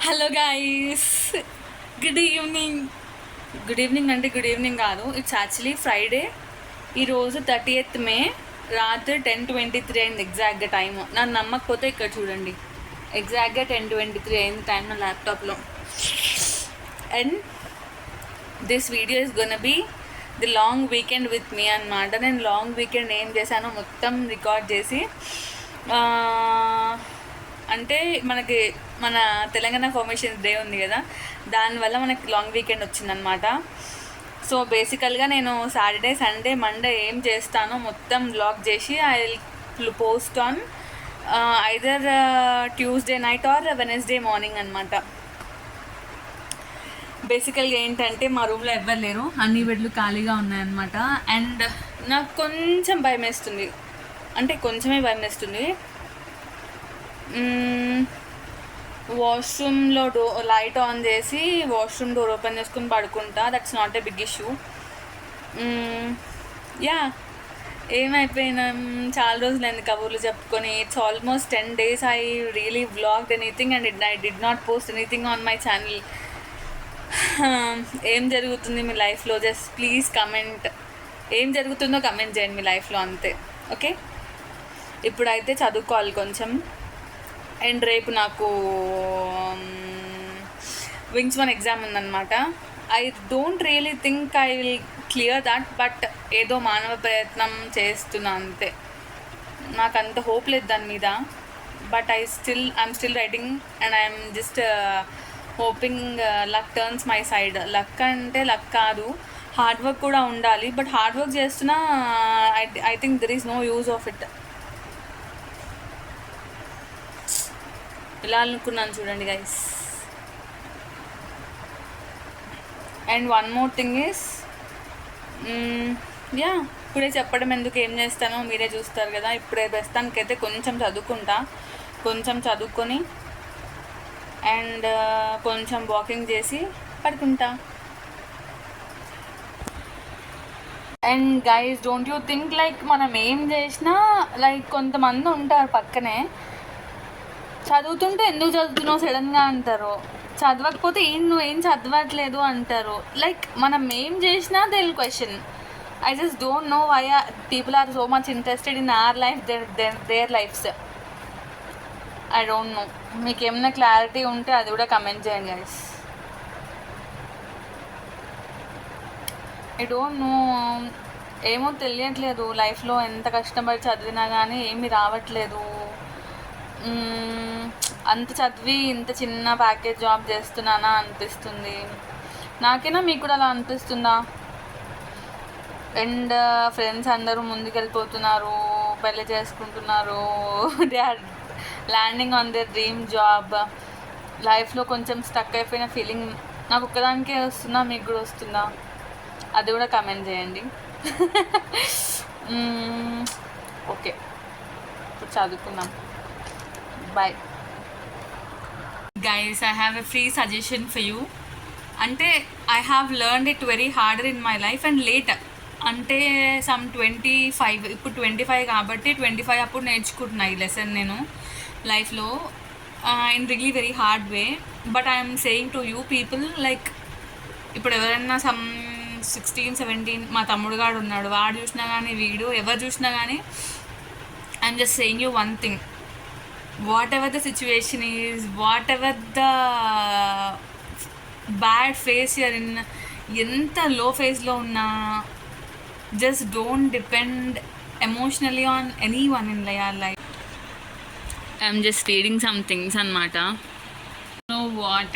Hello guys, good evening. Good evening అంటే good evening కాదు, it's actually Friday. ఈరోజు 30th మే రాత్రి 10:23 అయింది ఎగ్జాక్ట్గా టైము. నన్ను నమ్మకపోతే ఇక్కడ చూడండి, ఎగ్జాక్ట్గా 10:23 అయింది టైం నా ల్యాప్టాప్లో. And this video is gonna be the long weekend with me అనమాట. నేను లాంగ్ వీకెండ్ ఏం చేశానో మొత్తం రికార్డ్ చేసి, అంటే మనకి మన తెలంగాణ ఫార్మేషన్ డే ఉంది కదా, దానివల్ల మనకి లాంగ్ వీకెండ్ వచ్చిందనమాట. సో బేసికల్గా నేను సాటర్డే, సండే, మండే ఏం చేస్తానో మొత్తం బ్లాగ్ చేసి I will post on either Tuesday night or Wednesday morning అనమాట. బేసికల్గా ఏంటంటే మా రూమ్లో ఎవ్వరు లేరు, అన్ని బెడ్లు ఖాళీగా ఉన్నాయన్నమాట. అండ్ నాకు కొంచెం భయం వేస్తుంది, అంటే కొంచెమే భయం వేస్తుంది. వాష్రూమ్లో లైట్ ఆన్ చేసి వాష్రూమ్ డోర్ ఓపెన్ చేసుకుని పడుకుంటా. That's not a big issue. Yeah, ఏమైపోయినా చాలా రోజులైంది కబుర్లు చెప్పుకొని. It's almost 10 days I really vlogged anything and I did not post anything on my channel. ఏం జరుగుతుంది మీ లైఫ్లో? జస్ట్ ప్లీజ్ కమెంట్, ఏం జరుగుతుందో కమెంట్ చేయండి మీ లైఫ్లో, అంతే. ఓకే, ఇప్పుడైతే చదువుకోవాలి కొంచెం. అండ్ రేపు నాకు వింగ్స్ 1 ఎగ్జామ్ ఉందన్నమాట. I don't really think I will clear that, but ఏదో మానవ ప్రయత్నం చేస్తున్నా అంతే. నాకు అంత హోప్ లేదు దాని మీద, but I'm still writing and I'm just hoping luck turns my side. Luck అంటే లక్ కాదు, హార్డ్ వర్క్ కూడా ఉండాలి. బట్ హార్డ్ వర్క్ చేస్తున్నా I think there is no use of it. ఇలా అనుకున్నాను చూడండి guys. And one more thing is, yeah, ఇప్పుడే చెప్పడం ఎందుకు, ఏం చేస్తానో మీరే చూస్తారు కదా. ఇప్పుడే ప్రస్తుతానికైతే కొంచెం చదువుకొని అండ్ కొంచెం వాకింగ్ చేసి పడుకుంటా. And guys, don't you think like మనం ఏం చేసినా లైక్ కొంతమంది ఉంటారు పక్కనే, చదువుతుంటే ఎందుకు చదువుతున్నావు సడన్గా అంటారు, చదవకపోతే నువ్వేం చదవట్లేదు అంటారు. లైక్ మనం ఏం చేసినా they will question. I just don't know why people are so much interested in our life, their lives. I don't know, మీకు ఏమైనా క్లారిటీ ఉంటే అది కూడా కమెంట్ చేయండి గైస్. ఐ డోంట్ నో, ఏమో తెలియట్లేదు. లైఫ్లో ఎంత కష్టపడి చదివినా కానీ ఏమీ రావట్లేదు. అంత చదివి ఇంత చిన్న ప్యాకేజ్ జాబ్ చేస్తున్నానా అనిపిస్తుంది. నాకైనా మీకు కూడా అలా అనిపిస్తుందా? అండ్ ఫ్రెండ్స్ అందరూ ముందుకెళ్ళిపోతున్నారు, పెళ్ళి చేసుకుంటున్నారు, they are landing on their dream job. లైఫ్లో కొంచెం స్టక్ అయిపోయిన ఫీలింగ్ నాకు ఒక్కదానికే వస్తుందా, మీకు కూడా వస్తుందా? అది కూడా కమెంట్ చేయండి. ఓకే, ఇప్పుడు చదువుకుందాం. Bye. Guys, I have a free suggestion for you. అంటే I have learned it very harder in my life and later. అంటే సమ్ 25, ఇప్పుడు 25 కాబట్టి 25 అప్పుడు నేర్చుకుంటున్నా ఈ లెసన్ నేను లైఫ్లో in really very hard way. But I'm saying to you people, like ఇప్పుడు ఎవరైనా సమ్ 16, 17, మా తమ్ముడు గాడు ఉన్నాడు, వాడు చూసినా కానీ వీడు ఎవరు చూసినా కానీ I'm just saying you one thing. Whatever the situation is, whatever the bad phase you're in, ఎంత లో ఫేజ్లో ఉన్నా, just don't depend emotionally on anyone in your life. I'm just reading some things anamata. You know what?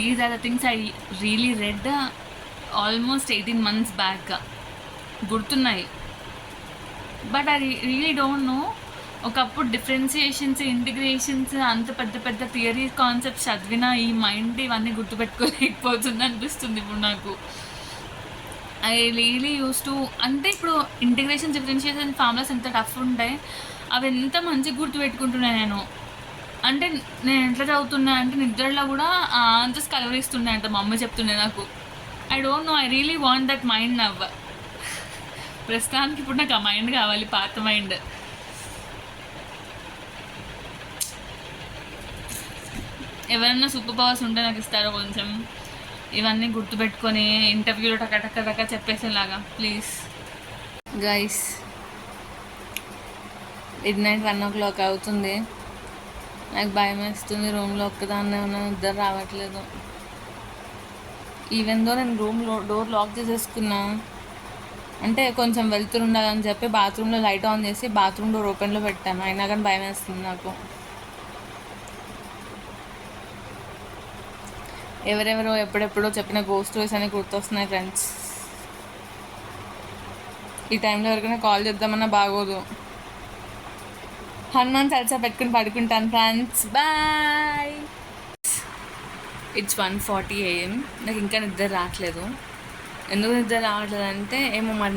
These are the things I really read almost 18 months back. గుర్తున్నాయి, but I really don't know. ఒకప్పుడు differentiations, integrations, అంత పెద్ద పెద్ద theory concepts చదివినా ఈ mind ఇవన్నీ గుర్తుపెట్టుకోలేకపోతుంది అనిపిస్తుంది ఇప్పుడు నాకు. ఐ రియలీ యూస్ టు, అంటే ఇప్పుడు ఇంటిగ్రేషన్, డిఫరెన్షియేషన్ ఫార్ములాస్ ఎంత టఫ్ ఉంటాయి, అవి ఎంత మంచిగా గుర్తుపెట్టుకుంటున్నాను నేను. అంటే నేను ఎట్లా చదువుతున్నా అంటే నిద్రలో కూడా ఆన్సర్స్ కలవరిస్తున్నాయి అంట మా అమ్మ చెప్తుండే నాకు. I don't no, I really want that mind now. ప్రస్తుతానికి ఇప్పుడు నాకు ఆ మైండ్ కావాలి, పాత మైండ్. ఎవరన్నా సూపర్ పవర్స్ ఉంటే నాకు ఇస్తారో కొంచెం, ఇవన్నీ గుర్తుపెట్టుకొని ఇంటర్వ్యూలో టక చెప్పేసేలాగా ప్లీజ్. గైస్, మిడ్నైట్ 1 o'clock అవుతుంది. నాకు భయం వేస్తుంది. రూమ్లో ఒక్కదాన్నే ఉన్న, నిద్ర రావట్లేదు. ఈవెన్ దో నేను రూమ్లో డోర్ లాక్ చేసేసుకున్నా, అంటే కొంచెం వెళ్తురు ఉండాలని చెప్పి బాత్రూంలో లైట్ ఆన్ చేసి బాత్రూమ్ డోర్ ఓపెన్లో పెట్టాను. అయినా కానీ భయం వేస్తుంది నాకు. ఎవరెవరో ఎప్పుడెప్పుడో చెప్పిన గోస్ట్ స్టోరీస్ అని గుర్తొస్తున్నాయి ఫ్రెండ్స్. ఈ టైంలో ఎవరికైనా కాల్ చేద్దామన్నా బాగోదు. హనుమాన్ చాలీసా పెట్టుకుని పడుకుంటాను ఫ్రెండ్స్. బాయ్. It's 1:40 AM. నాకు ఇంకా నిద్ర రావట్లేదు. ఎందుకు నిద్ర రావట్లేదు అంటే ఏమో మరి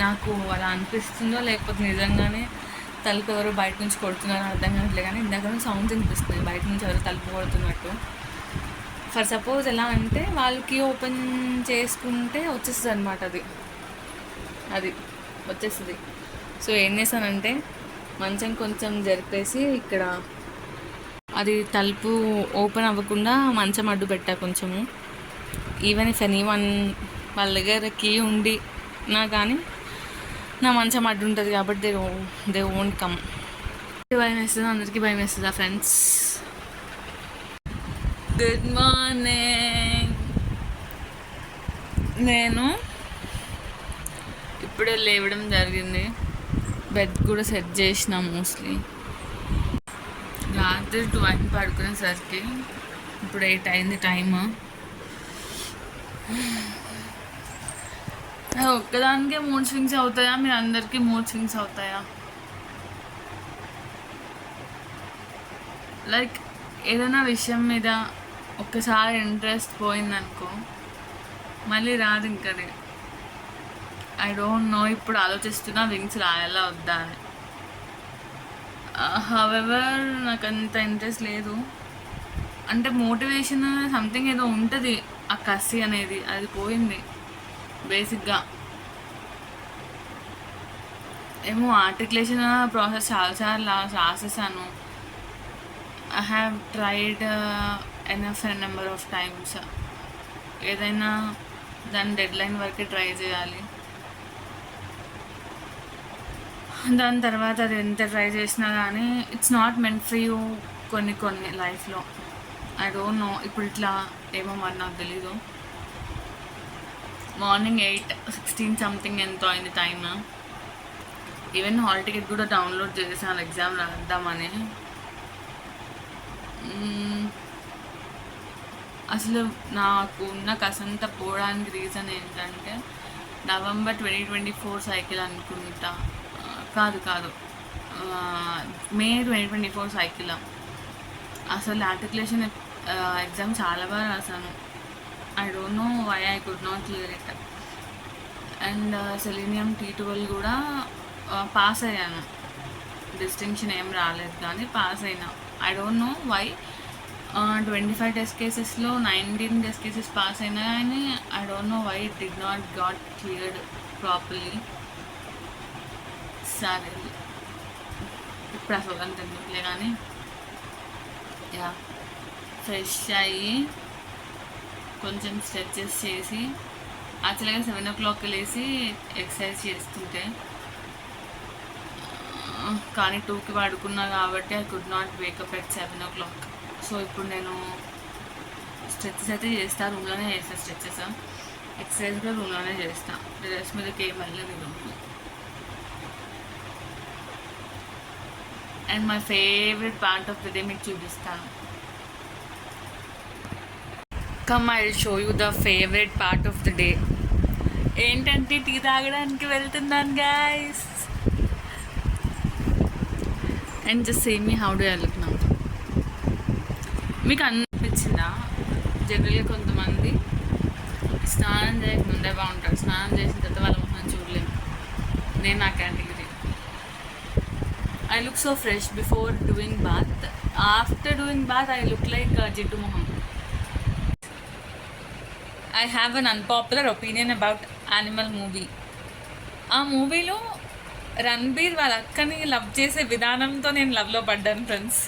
నాకు అలా అనిపిస్తుందో లేకపోతే నిజంగానే తలుపు ఎవరో బయట నుంచి కొడుతున్నారో అర్థం కావట్లేదు. కానీ ఇందాక సౌండ్స్ వినిపిస్తుంది బయట నుంచి ఎవరో తలుపు కొడుతున్నట్టు. ఫర్ సపోజ్ ఎలా అంటే వాళ్ళకి ఓపెన్ చేసుకుంటే వచ్చేస్తుంది అనమాట, అది వచ్చేస్తుంది. సో ఏం చేశానంటే మంచం కొంచెం జరిపేసి ఇక్కడ అది తలుపు ఓపెన్ అవ్వకుండా మంచం అడ్డు పెట్టా కొంచెము. ఈవెన్ ఇఫ్ ఎనీవన్ వాళ్ళ దగ్గర కీ ఉండి నా కానీ నా మంచం అడ్డు ఉంటుంది కాబట్టి దే వోంట్ కమ్. భయం వేస్తుందా? అందరికీ భయం వేస్తుందా ఫ్రెండ్స్? Good morning. నేను ఇప్పుడే లేవడం జరిగింది. బెడ్ కూడా సెట్ చేసిన మోస్ట్లీ. రాత్రి 2 పడుకునేసరికి ఇప్పుడు 8 అయింది టైమ్. ఒక్కదానికే మూడ్ స్వింగ్స్ అవుతాయా? మీ అందరికీ మూడ్ స్వింగ్స్ అవుతాయా? లైక్ ఏదైనా విషయం మీద ఒక్కసారి ఇంట్రెస్ట్ పోయిందనుకో మళ్ళీ రాదు ఇంకది. I don't no. ఇప్పుడు ఆలోచిస్తున్నా వింగ్స్ రాయాలా వద్దా అని. హవెవర్ నాకు అంత ఇంట్రెస్ట్ లేదు. అంటే మోటివేషన్ సంథింగ్ ఏదో ఉంటుంది, ఆ కసి అనేది అది పోయింది బేసిక్గా. ఏమో ఆర్టికులేషన్ ప్రాసెస్ చాలాసార్లు రాసేసాను. I have tried enough number of times. ఏదైనా దాని డెడ్లైన్ వరకే ట్రై చేయాలి. దాని తర్వాత అది ఎంత ట్రై చేసినా కానీ it's not meant for you కొన్ని లైఫ్లో. I don't no. ఇప్పుడు ఇట్లా ఏమో మరి నాకు తెలీదు. మార్నింగ్ 8:16 సంథింగ్ ఎంతో అయింది టైమ్. ఈవెన్ హాల్ టికెట్ కూడా డౌన్లోడ్ చేసాను ఎగ్జామ్ రాద్దామని. అసలు నాకు ఉన్న కసంతా పోవడానికి రీజన్ ఏంటంటే November 2024 సైకిల్ అనుకుంటా. కాదు May 2024 సైకిల్. అసలు ఆర్టికులేషన్ ఎగ్జామ్ చాలా బాగా రాశాను. I don't know why I could not clear it. And selenium T12 కూడా పాస్ అయ్యాను. డిస్టింక్షన్ ఏం రాలేదు కానీ పాస్ అయినా. I don't know why 25 test కేసెస్లో 19 టెస్ట్ కేసెస్ పాస్ అయినా కానీ I don't know why it did not got cleared properly. సరే ఇప్పుడు అసలు అంత ఎందుకులే కానీ యా ఫ్రెష్ అయ్యి కొంచెం స్ట్రెచెస్ చేసి యాక్చువల్గా 7 o'clock లేసి ఎక్సర్సైజ్ చేస్తుంటే కానీ 2కి పడుకున్నా కాబట్టి I could not wake up at 7 o'clock. So ఇప్పుడు నేను స్ట్రెచెస్ అయితే చేస్తాను, రూమ్లోనే చేస్తాను స్ట్రెచెస్. ఎక్సర్సైజ్ కూడా రూమ్లోనే చేస్తాను. డ్రెస్ మీదకి ఏం వెళ్ళలేదు రూమ్లో. And my favourite part of the day మీకు చూపిస్తాను. Come I will show you the favourite part of the day. ఏంటంటే టీ తాగడానికి వెళ్తున్నాను guys. And just say me how do I look now. మీకు అనిపించిందా? జనరల్గా కొంతమంది స్నానం చేయకముందే బాగుంటారు, స్నానం చేసిన తర్వాత వాళ్ళ మొహం చూడలేము. నేను నా category. I look so fresh before doing bath. After doing bath, I look like Jittu Moham. I have an unpopular opinion about Animal movie. ఆ మూవీలో రణబీర్ వాళ్ళ అక్కని లవ్ చేసే విధానంతో నేను లవ్లో పడ్డాను friends.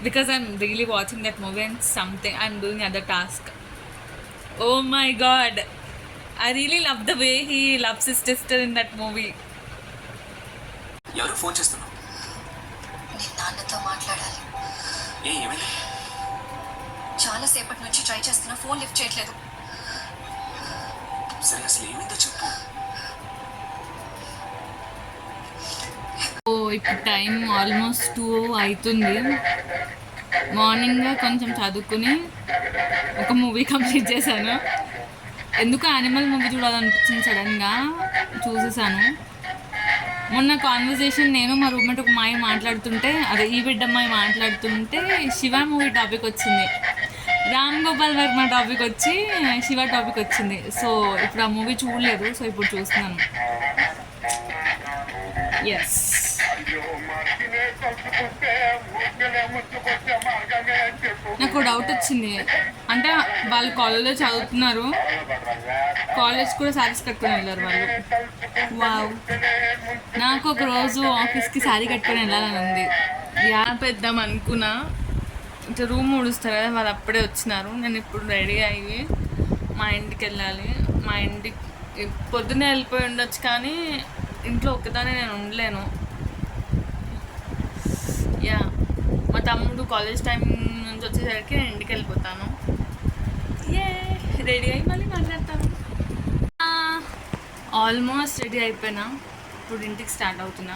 because I'm really watching that movie and something I'm doing other task. Oh my god, I really love the way he loves his sister in that movie. ఎవరు ఫోన్ చేస్తున్నావు? నేను నాన్నతో మాట్లాడాలి. ఏమైంది? చాలా సేపటి నుంచి ట్రై చేస్తున్నా, ఫోన్ లిఫ్ట్ చేయట్లేదు. సరే అసలు ఏమైందో చెప్పు. ఇప్పుడు టైం ఆల్మోస్ట్ 2 అవుతుంది. మార్నింగ్ కొంచెం చదువుకుని ఒక మూవీ కంప్లీట్ చేశాను. ఎందుకు యానిమల్ మూవీ చూడాలనిపించింది, సడన్గా చూసేసాను. మొన్న కాన్వర్జేషన్ నేను మా రూమ్మేట్ ఒక అమ్మాయి మాట్లాడుతుంటే, అదే ఈ బిడ్డమ్మాయి మాట్లాడుతుంటే శివ మూవీ టాపిక్ వచ్చింది, రామ్ గోపాల్ వర్మ టాపిక్ వచ్చి శివ టాపిక్ వచ్చింది. సో ఇప్పుడు ఆ మూవీ చూడలేదు, సో ఇప్పుడు చూస్తున్నాను. ఎస్, నాకు డౌట్ వచ్చింది. అంటే వాళ్ళు కాలేజ్లో చదువుతున్నారు, కాలేజ్ కూడా శారీస్ కట్టుకొని వెళ్ళారు వాళ్ళు. వావ్, నాకు ఒక రోజు ఆఫీస్కి శారీ కట్టుకొని వెళ్ళాలని ఉంది. పెద్దాం అనుకున్నా. ఇంకా రూమ్ ఊడుస్తారు కదా, వాళ్ళు అప్పుడే వచ్చినారు. నేను ఇప్పుడు రెడీ అయ్యి మా ఇంటికి వెళ్ళాలి. మా ఇంటికి పొద్దున్నే వెళ్ళిపోయి ఉండొచ్చు, కానీ ఇంట్లో ఒక్కదానే నేను ఉండలేను. మా తమ్ముడు కాలేజ్ టైం నుంచి వచ్చేసరికి నేను ఇంటికి వెళ్ళిపోతాను. రెడీ అయ్యి మళ్ళీ మాట్లాడతాను. ఆల్మోస్ట్ రెడీ అయిపోయినా, ఇప్పుడు ఇంటికి స్టార్ట్ అవుతున్నా.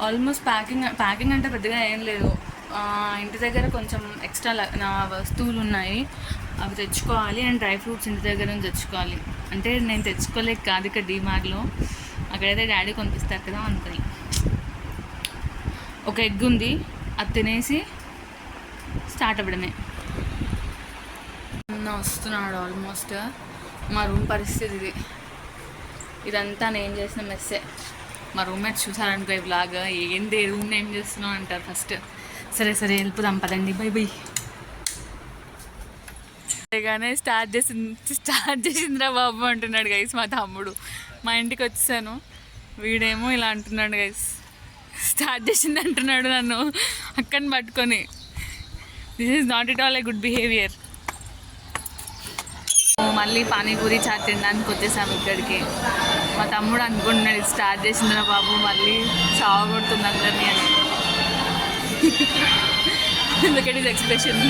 ఆల్మోస్ట్ ప్యాకింగ్ అంటే పెద్దగా ఏం లేదు. ఇంటి దగ్గర కొంచెం ఎక్స్ట్రా నా వస్తువులు ఉన్నాయి, అవి తెచ్చుకోవాలి. అండ్ డ్రై ఫ్రూట్స్ ఇంటి దగ్గర నుంచి తెచ్చుకోవాలి. అంటే నేను తెచ్చుకోలేక కాదు, ఇక్కడ డీమార్ట్లో అక్కడైతే డాడీ కొనిపిస్తారు కదా అనుకుని. ఒక ఎగ్ ఉంది, అది తినేసి స్టార్ట్ అవ్వడమే. వస్తున్నాడు ఆల్మోస్ట్. మా రూమ్ పరిస్థితి ఇది. ఇదంతా నేను చేసిన మెస్సే. మా రూమ్మేట్ చూసారనుకో ఈ వ్లాగ్, ఏంది రూమ్ ఏం చేస్తున్నావు అంటారు ఫస్ట్. సరే వెళ్ళిపోదాం పదండి, బై బై. సరేగానే స్టార్ట్ చేసిందిరా బాబు అంటున్నాడు గైస్ మా తమ్ముడు. మా ఇంటికి వచ్చేసాను, వీడేమో ఇలా అంటున్నాడు గైస్, స్టార్ట్ చేసింది అంటున్నాడు నన్ను అక్కని పట్టుకొని. This is not it all a good behaviour. మళ్ళీ పానీపూరి చాట్ తినడానికి వచ్చేసాము ఇక్కడికి. మా తమ్ముడు అనుకుంటున్నాడు ఇది స్టార్ట్ చేసిందిరా బాబు, మళ్ళీ సాగొడుతుంది అందరినీ అని. ఎందుకంటే ఇది ఎక్స్ప్రెషన్.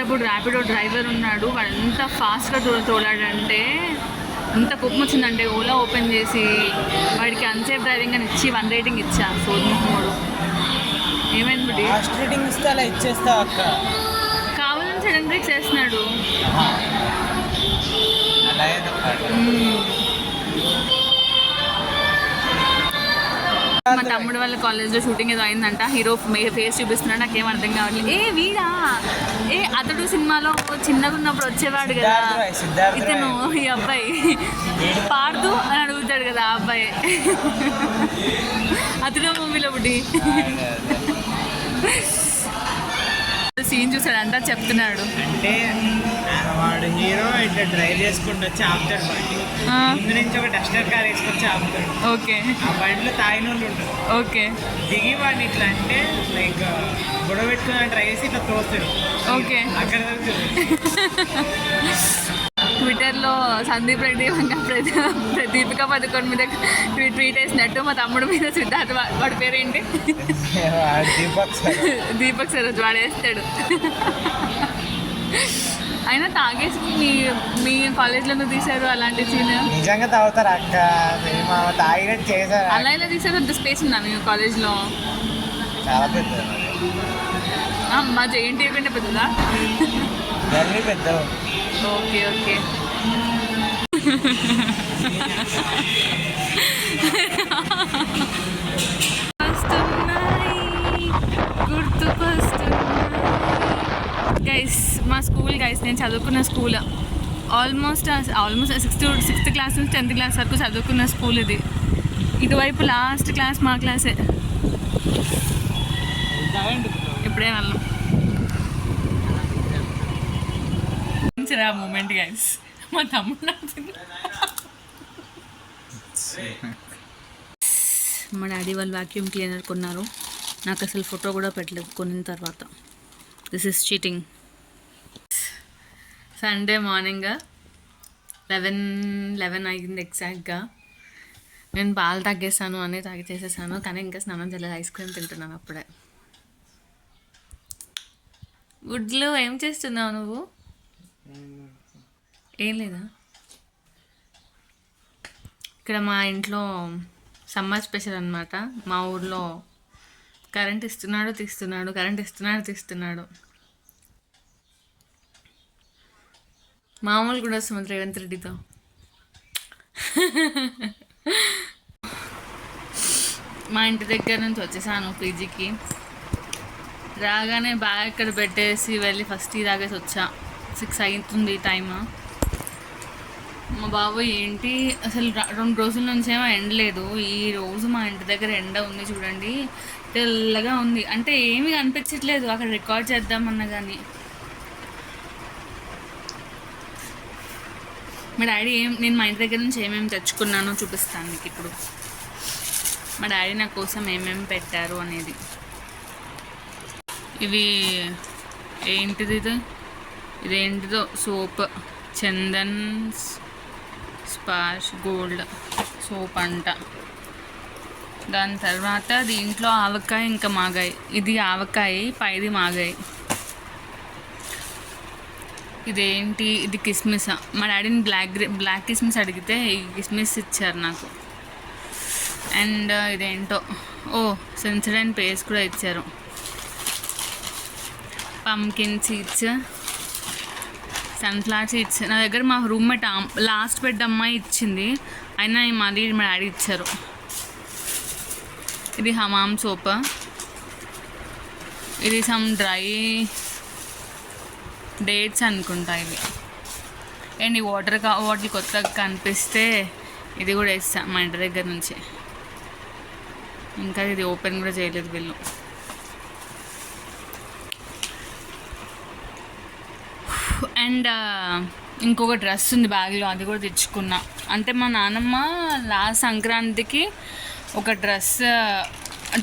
ఇప్పుడు ర్యాపిడో డ్రైవర్ ఉన్నాడు, వాడు ఎంత ఫాస్ట్గా తోలాడంటే, ఎంత కోపం వచ్చిందంటే ఓలా ఓపెన్ చేసి వాడికి అన్సేఫ్ డ్రైవింగ్ అని ఇచ్చి 1 రేటింగ్ ఇచ్చా. సోదముడు ఏమైంది రేటింగ్ ఇస్తే అలా ఇచ్చేస్తా అక్క, కావాలని సడన్ బ్రేక్ చేస్తున్నాడు. మా తమ్ముడు వాళ్ళ కాలేజ్లో షూటింగ్ ఏదో అయిందంట, హీరో ఫేస్ చూపిస్తున్నాడు, నాకేం అర్థం కావట్లేదు. వీడా అతడు సినిమాలో చిన్నగా ఉన్నప్పుడు వచ్చేవాడు కదా ఇతను, ఈ అబ్బాయి పాడుతూ అని అడుగుతాడు కదా ఆ అబ్బాయి, అతడు మూవీలో ఒకటి సీన్ చూసాడంట, చెప్తున్నాడు. అంటే వాడు హీరో ఇట్లా డ్రైవ్ చేసుకుంటూ వచ్చి ఆపుతాడు బండి, ముందు నుంచి ఒక డస్టర్ కార్ వేసుకొచ్చి ఆపుతాడు. ఓకే, ఆ బండిలో తాగిన వాళ్ళు ఉంటారు. ఓకే, దిగి వాడిని ఇట్లా అంటే లైక్ గొడవ పెట్టుకుని ట్రై చేసి ఇట్లా తోస్తాడు. ఓకే, అక్కడ ట్విట్టర్లో సందీప్ రెడ్డి దీపికా పదుకొని మీద ట్వీట్ వేసినట్టు మా తమ్ముడు మీద సిద్ధార్థ, వాడి పేరేంటి, దీపక్ సరోజ్, వాడు వేస్తాడు. అయినా తాగేసి మీ కాలేజ్లో తీశారు అలాంటి సీన్? నిజంగా తాగుతారు అక్క, తాగినట్టు చేశారు. అలా ఇలా తీసారు? అంత స్పేస్ ఉందా మీ కాలేజ్లో? చాలా పెద్ద. మా జేఎన్టీ కంటే పెద్దదా? పెద్ద. ఓకే గైస్, మా స్కూల్ గైస్, నేను చదువుకున్న స్కూల్ ఆల్మోస్ట్ 6th క్లాస్ నుంచి 10th క్లాస్ వరకు చదువుకున్న స్కూల్ ఇది. ఇటువైపు లాస్ట్ క్లాస్ మా క్లాసే. ఇప్పుడే వెళ్ళాం. ఆ మూమెంట్ గైస్, మా తమ్ముడు మా డాడీ వాళ్ళు వాక్యూమ్ క్లీనర్ కొన్నారు. నాకు అసలు ఫోటో కూడా పెట్టలేదు కొనిన తర్వాత. This is cheating. Sunday morning 11 అయింది ఎగ్జాక్ట్గా. నేను పాలు తాగేసాను అన్నీ చేసేసాను, కానీ ఇంకా స్నానం చేయలేదు. ఐస్ క్రీమ్ తింటున్నాను అప్పుడే. గుడ్లు ఏం చేస్తున్నావు నువ్వు? ఏం లేదా? ఇక్కడ మా ఇంట్లో సమ్మర్ స్పెషల్ అనమాట. మా ఊర్లో కరెంట్ ఇస్తున్నాడు తీస్తున్నాడు, కరెంట్ ఇస్తున్నాడు తీస్తున్నాడు. మామూలు కూడా వస్తుంది రేవంత్ రెడ్డితో. మా ఇంటి దగ్గర నుంచి వచ్చేసాను పీజీకి. రాగానే బ్యాగ్ ఇక్కడ పెట్టేసి వెళ్ళి ఫస్ట్ టీ తాగేసి వచ్చా. 6 అవుతుంది టైమ్. మా బాబు ఏంటి అసలు 2 రోజుల నుంచి ఏమో ఎండలేదు. ఈ రోజు మా ఇంటి దగ్గర ఎండ ఉంది చూడండి, తెల్లగా ఉంది. అంటే ఏమీ కనిపించట్లేదు అక్కడ రికార్డ్ చేద్దామన్నా కానీ. మా డాడీ నేను మా ఇంటి దగ్గర నుంచి ఏమేమి తెచ్చుకున్నానో చూపిస్తాను మీకు ఇప్పుడు. మా డాడీ నా కోసం ఏమేమి పెట్టారు అనేది. ఇవి ఏంటిది, ఇదేంటిదో సోప్, చందన్ స్పాష్ గోల్డ్ సోప్ అంట. దాని తర్వాత దీంట్లో ఆవకాయ ఇంకా మాగాయి. ఇది ఆవకాయ, పైది మాగాయి. ఇదేంటి, ఇది కిస్మిస్. మా డాడీని బ్లాక్ కిస్మిస్ అడిగితే ఈ కిస్మిస్ ఇచ్చారు నాకు. అండ్ ఇదేంటో సెన్సడైన్ పేస్ట్ కూడా ఇచ్చారు. Pumpkin seeds, sunflower seeds. నా దగ్గర మా రూమ్మేట్ లాస్ట్ బెడ్ అమ్మాయి ఇచ్చింది, అయినా మళ్ళీ మా డాడీ ఇచ్చారు. ఇది హమామ్ సోప్. ఇది సమ్ డ్రై డేట్స్ అనుకుంటా ఇవి. అండ్ ఈ వాటర్ కొత్తగా కనిపిస్తే ఇది కూడా వేస్తా మా ఇంటి దగ్గర నుంచి. ఇంకా ఇది ఓపెన్ కూడా చేయలేదు వీళ్ళు. అండ్ ఇంకొక డ్రెస్ ఉంది బ్యాగ్లో, అది కూడా తెచ్చుకున్నా. అంటే మా నాన్నమ్మ లాస్ట్ సంక్రాంతికి ఒక డ్రెస్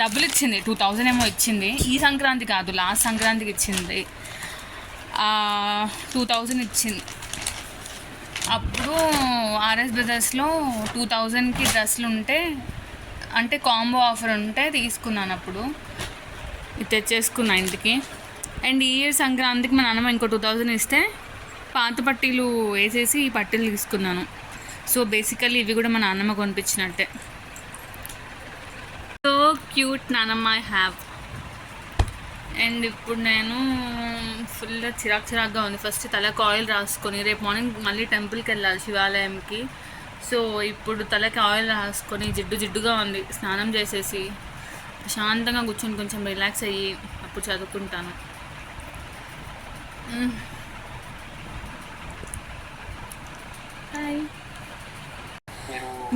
డబ్బులు ఇచ్చింది, 2000 ఏమో ఇచ్చింది. ఈ సంక్రాంతి కాదు, లాస్ట్ సంక్రాంతికి ఇచ్చింది. 2000 ఇచ్చింది. అప్పుడు ఆర్ఎస్ బ్రదర్స్లో 2000కి డ్రెస్సులు ఉంటే, అంటే కాంబో ఆఫర్ ఉంటే తీసుకున్నాను. అప్పుడు ఇది తెచ్చేసుకున్నా ఇంటికి. అండ్ ఈ ఇయర్ సంక్రాంతికి మా నాన్నమ్మ ఇంకో 2000 ఇస్తే పాత పట్టీలు వేసేసి ఈ పట్టీలు తీసుకున్నాను. సో బేసికల్లీ ఇవి కూడా మా నాన్నమ్మ కొనిపించినట్టే. సో క్యూట్ నానమ్మ ఐ హ్యావ్. అండ్ ఇప్పుడు నేను ఫుల్ చిరాకుగా ఉంది. ఫస్ట్ తలకు ఆయిల్ రాసుకొని రేపు మార్నింగ్ మళ్ళీ టెంపుల్కి వెళ్ళాలి, శివాలయంకి. సో ఇప్పుడు తలకి ఆయిల్ రాసుకొని జిడ్డుగా ఉంది. స్నానం చేసేసి ప్రశాంతంగా కూర్చొని కొంచెం రిలాక్స్ అయ్యి అప్పుడు చదువుకుంటాను. Hi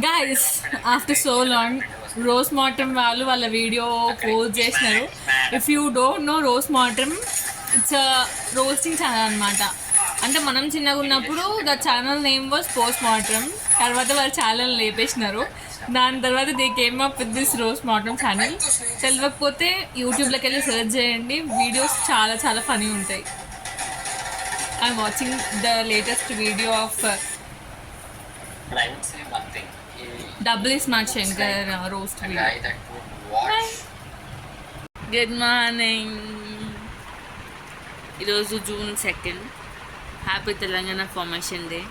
guys, after so long rose మార్టమ్ వాళ్ళు వాళ్ళ వీడియో పోస్ట్ చేసినారు. If you don't know, rose మార్టమ్ it's roasting channel అనమాట. అంటే మనం చిన్నగా ఉన్నప్పుడు the channel name was post మార్టమ్. తర్వాత వాళ్ళ ఛానల్ లేపేసినారు. దాని తర్వాత they came up with this rose మార్టమ్ channel. తెలియకపోతే యూట్యూబ్లోకి వెళ్ళి సెర్చ్ చేయండి, వీడియోస్ చాలా చాలా ఫనీ ఉంటాయి. I'm watching the latest video of double smart Shankar roast video. Good morning. ఈరోజు June 2. Happy Telangana formation day.